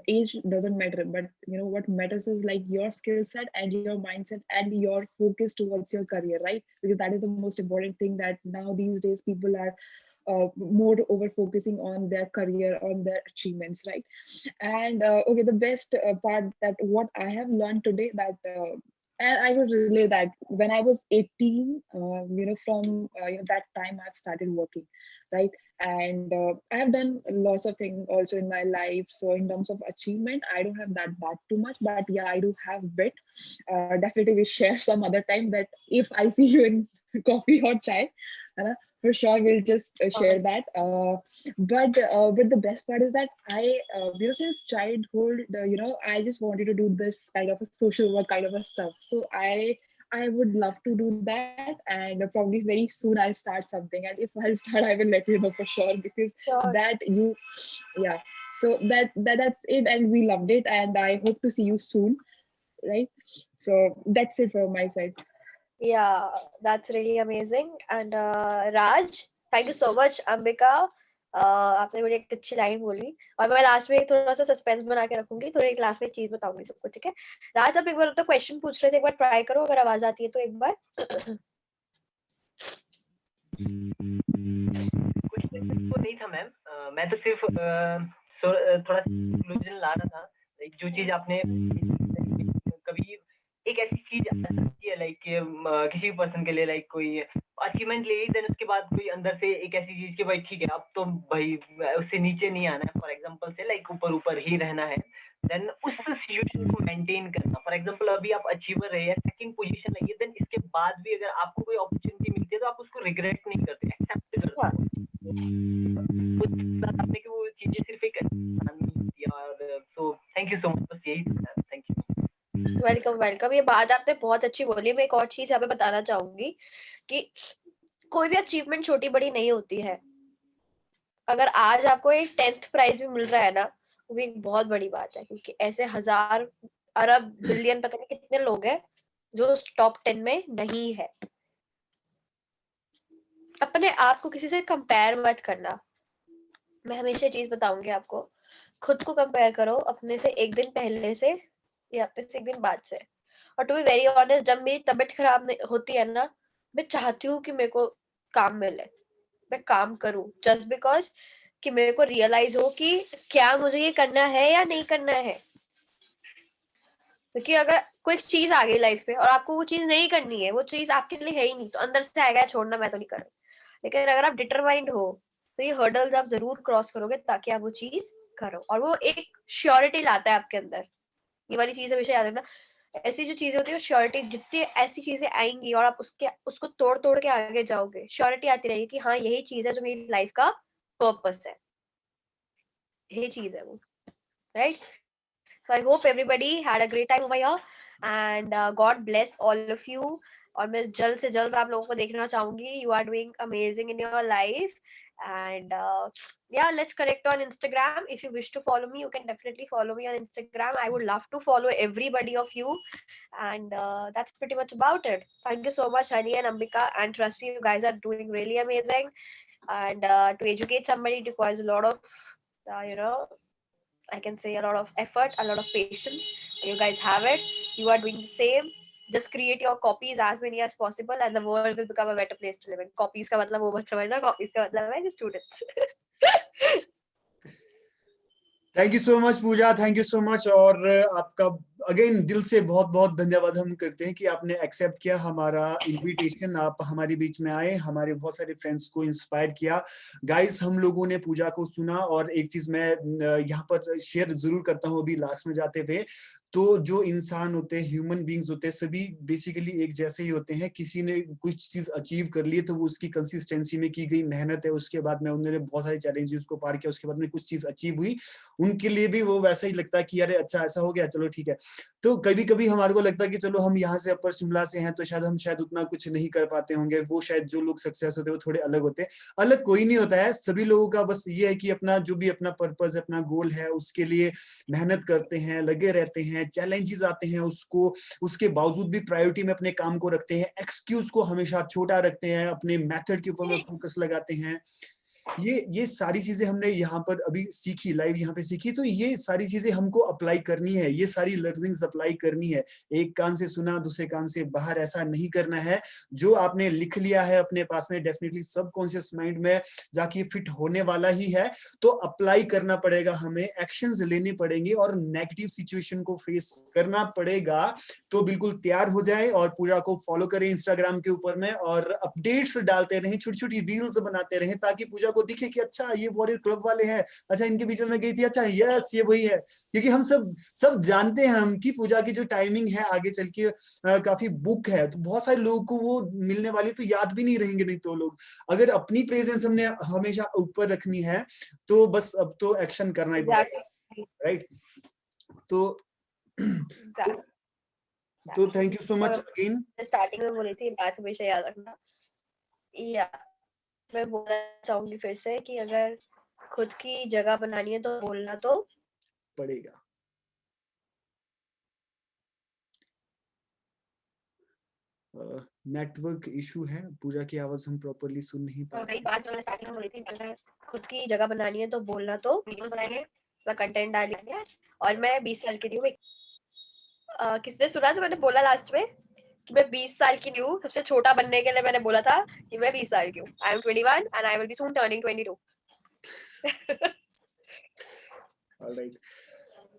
age doesn't matter, but what matters is like your skill set and your mindset and your focus towards your career, right? Because that is the most important thing that now these days people are more over focusing on their career, on their achievements, right? And okay, the best part that what I have learned today that and I would relay that when I was 18, from that time I've started working, right? And I have done lots of things also in my life. So in terms of achievement, I don't have that too much, but yeah, I do have bit. Definitely we share some other time that if I see you in coffee or chai, for sure we'll just share that. But the best part is that I since childhood, I just wanted to do this kind of a social work kind of a stuff. So I would love to do that, and probably very soon I'll start something. And if I'll start, I will let you know for sure, because Sure. yeah. So that's it, and we loved it, and I hope to see you soon, right? So that's it from my side. Yeah, that's really amazing. And Raj, thank you so much. Ambika, आपने बड़ी एक अच्छी लाइन बोली, और मैं लास्ट में एक थोड़ा सा सस्पेंस बना के रखूंगी, थोड़ी एक लास्ट में चीज बताऊंगी सबको, ठीक है? राज, आप एक बार तो क्वेश्चन पूछ रहे थे, एक बार ट्राई करो, अगर आवाज आती है तो एक बार। क्वेश्चन तो नहीं था मैम, मैं तो सिर्फ थोड़ा कंक्लूजन ला रहा था। लाइक जो चीज आपने कभी एक ऐसी चीज आती है लाइक किसी भी पर्सन के लिए, लाइक कोई अचीवमेंट ले ली, देन उसके बाद कोई अंदर से एक ऐसी चीज कि भाई ठीक है अब तो भाई उससे नीचे नहीं आना है, फॉर एग्जांपल से लाइक ऊपर ऊपर ही रहना है, देन उस सिचुएशन को मेंटेन करना। फॉर एग्जांपल अभी आप अचीवर रहे हैं, सेकंड पोजीशन रही है, देन इसके बाद भी अगर आपको कोई अपॉर्चुनिटी मिलती है तो आप उसको रिग्रेट नहीं करते, एक्सेप्ट करते हो। आपने कि वो चीजें सिर्फ एक so thank you so much, बस यही था। Thank you. वेलकम वेलकम, ये बात आपने बहुत अच्छी बोली। मैं एक और चीज यहाँ पे बताना चाहूंगी कि कोई भी अचीवमेंट छोटी बड़ी नहीं होती है। अगर आज आपको एक 10th प्राइज भी मिल रहा है ना, वो भी एक बहुत बड़ी बात है, क्योंकि ऐसे हजार अरब बिलियन पता नहीं कितने लोग हैं जो टॉप 10 में नहीं है। अपने आप को किसी से कंपेयर मत करना। मैं हमेशा चीज बताऊंगी आपको, खुद को कंपेयर करो अपने से एक दिन पहले से या अपने से एक दिन बाद से। और टू बी वेरी ऑनेस्ट, जब मेरी तबीयत खराब होती है ना, मैं चाहती हूँ कि मेरे को काम मिले, मैं काम करूं, जस्ट बिकॉज कि मेरे को रियलाइज हो कि क्या मुझे ये करना है या नहीं करना है। क्योंकि अगर कोई चीज आ गई लाइफ में और आपको वो चीज नहीं करनी है, वो चीज आपके लिए है ही नहीं, तो अंदर से आएगा छोड़ना, मैं तो नहीं कर रही। लेकिन अगर आप डिटरमाइंड हो तो ये हर्डल्स आप जरूर क्रॉस करोगे, ताकि आप वो चीज करो। और वो एक श्योरिटी लाता है आपके अंदर। ये वाली चीज हमेशा याद रखना, ऐसी जो चीजें होती है वो श्योरिटी, जितनी ऐसी चीजें आएंगी और आप उसको तोड़ तोड़ के आगे जाओगे, श्योरिटी आती रहेगी कि हाँ यही चीज है जो मेरी लाइफ का पर्पस है, यही चीज है वो, right? So I hope everybody had a great time over here, and God bless all of you. और मैं जल्द से जल्द आप लोगों को देखना चाहूंगी। You are doing amazing in your life, and yeah, let's connect on Instagram. If you wish to follow me, you can definitely follow me on Instagram. I would love to follow everybody of you, and that's pretty much about it. Thank you so much, Hani and Ambika, and trust me, you guys are doing really amazing. And to educate somebody requires a lot of I can say a lot of effort, a lot of patience. You guys have it. You are doing the same. just create your copies as many as possible and the world will become a better place to live in. Copies का मतलब वो मत समझना, copies का मतलब है students. Thank you so much Pooja, thank you so much. और आपका अगेन दिल से बहुत बहुत धन्यवाद हम करते हैं कि आपने एक्सेप्ट किया हमारा इनविटेशन, आप हमारे बीच में आए, हमारे बहुत सारे फ्रेंड्स को इंस्पायर किया। गाइस, हम लोगों ने पूजा को सुना और एक चीज मैं यहाँ पर शेयर जरूर करता हूँ अभी लास्ट में जाते हुए। तो जो इंसान होते हैं, ह्यूमन बींग्स होते हैं, सभी बेसिकली एक जैसे ही होते हैं। किसी ने कुछ चीज अचीव कर ली तो वो उसकी कंसिस्टेंसी में की गई मेहनत है, उसके बाद में उन्होंने बहुत सारे चैलेंजेस को पार किया, उसके बाद में कुछ चीज अचीव हुई, उनके लिए भी वो वैसा ही लगता है कि अरे अच्छा ऐसा हो गया, चलो ठीक है। तो कभी कभी हमारे को लगता है कि चलो हम यहाँ से अपर शिमला से हैं तो शायद हम उतना कुछ नहीं कर पाते होंगे, वो शायद जो लोग सक्सेस होते हैं वो थोड़े अलग होते हैं। अलग कोई नहीं होता है, सभी लोगों का बस ये है कि अपना जो भी अपना पर्पस, अपना गोल है, उसके लिए मेहनत करते हैं, लगे रहते हैं, चैलेंजेस आते हैं, उसको उसके बावजूद भी प्रायोरिटी में अपने काम को रखते हैं, एक्सक्यूज को हमेशा छोटा रखते हैं, अपने मेथड के ऊपर में फोकस लगाते हैं। ये सारी चीजें हमने यहाँ पर अभी सीखी, लाइव यहाँ पे सीखी। तो ये सारी चीजें हमको अप्लाई करनी है, ये सारी लर्निंग्स अप्लाई करनी है। एक कान से सुना दूसरे कान से बाहर ऐसा नहीं करना है। जो आपने लिख लिया है अपने पास में, डेफिनेटली सबकॉन्शियस माइंड में जाके फिट होने वाला ही है। तो अप्लाई करना पड़ेगा, हमें एक्शंस लेने पड़ेंगे और नेगेटिव सिचुएशन को फेस करना पड़ेगा। तो बिल्कुल तैयार हो जाए और पूजा को फॉलो करें इंस्टाग्राम के ऊपर में, और अपडेट्स डालते रहें, छोटी छोटी रील्स बनाते रहें, ताकि पूजा को दिखे कि अच्छा ये वॉरियर क्लब वाले हैं, अच्छा इनके बीच में मैं गई थी, अच्छा यस ये वही है। क्योंकि हम सब जानते हैं हम कि पूजा की जो टाइमिंग है आगे चल के काफी बुक है, तो बहुत सारे लोगों को वो मिलने वाली तो याद भी नहीं रहेंगे। नहीं तो लोग, अगर अपनी प्रेजेंस हमने हमेशा ऊपर रखनी है तो बस अब तो एक्शन करना ही पड़ेगा, राइट? तो thank you so much again. Starting में बोली थी बात हमेशा याद रखना। या मैं बोलना चाहूंगी फिर से कि अगर खुद की जगह बनानी है तो बोलना तो पड़ेगा। नेटवर्क इशू है, पूजा की आवाज हम प्रॉपर्ली सुन नहीं पा रहे। वही बात जो मैं स्टार्टिंग में बोली थी, अगर खुद की जगह बनानी है तो बोलना तो, वीडियोस बनाएंगे, मैं कंटेंट डालेंगे। और मैं 20 साल की हूँ। किसने सुना जो मैंने बोला लास्ट में कि मैं 20 साल की हूँ? सबसे छोटा बनने के लिए मैंने बोला था कि मैं 20 साल की हूँ। आई am 21 and I will be soon turning 22। Alright,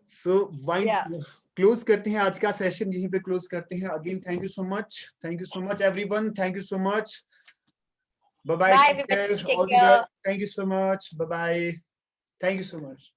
so wind close करते हैं आज का सेशन, यहीं पे क्लोज करते हैं। Again thank you so much everyone, thank you so much, bye bye, take care, all the best, thank you so much, bye bye, thank you so much.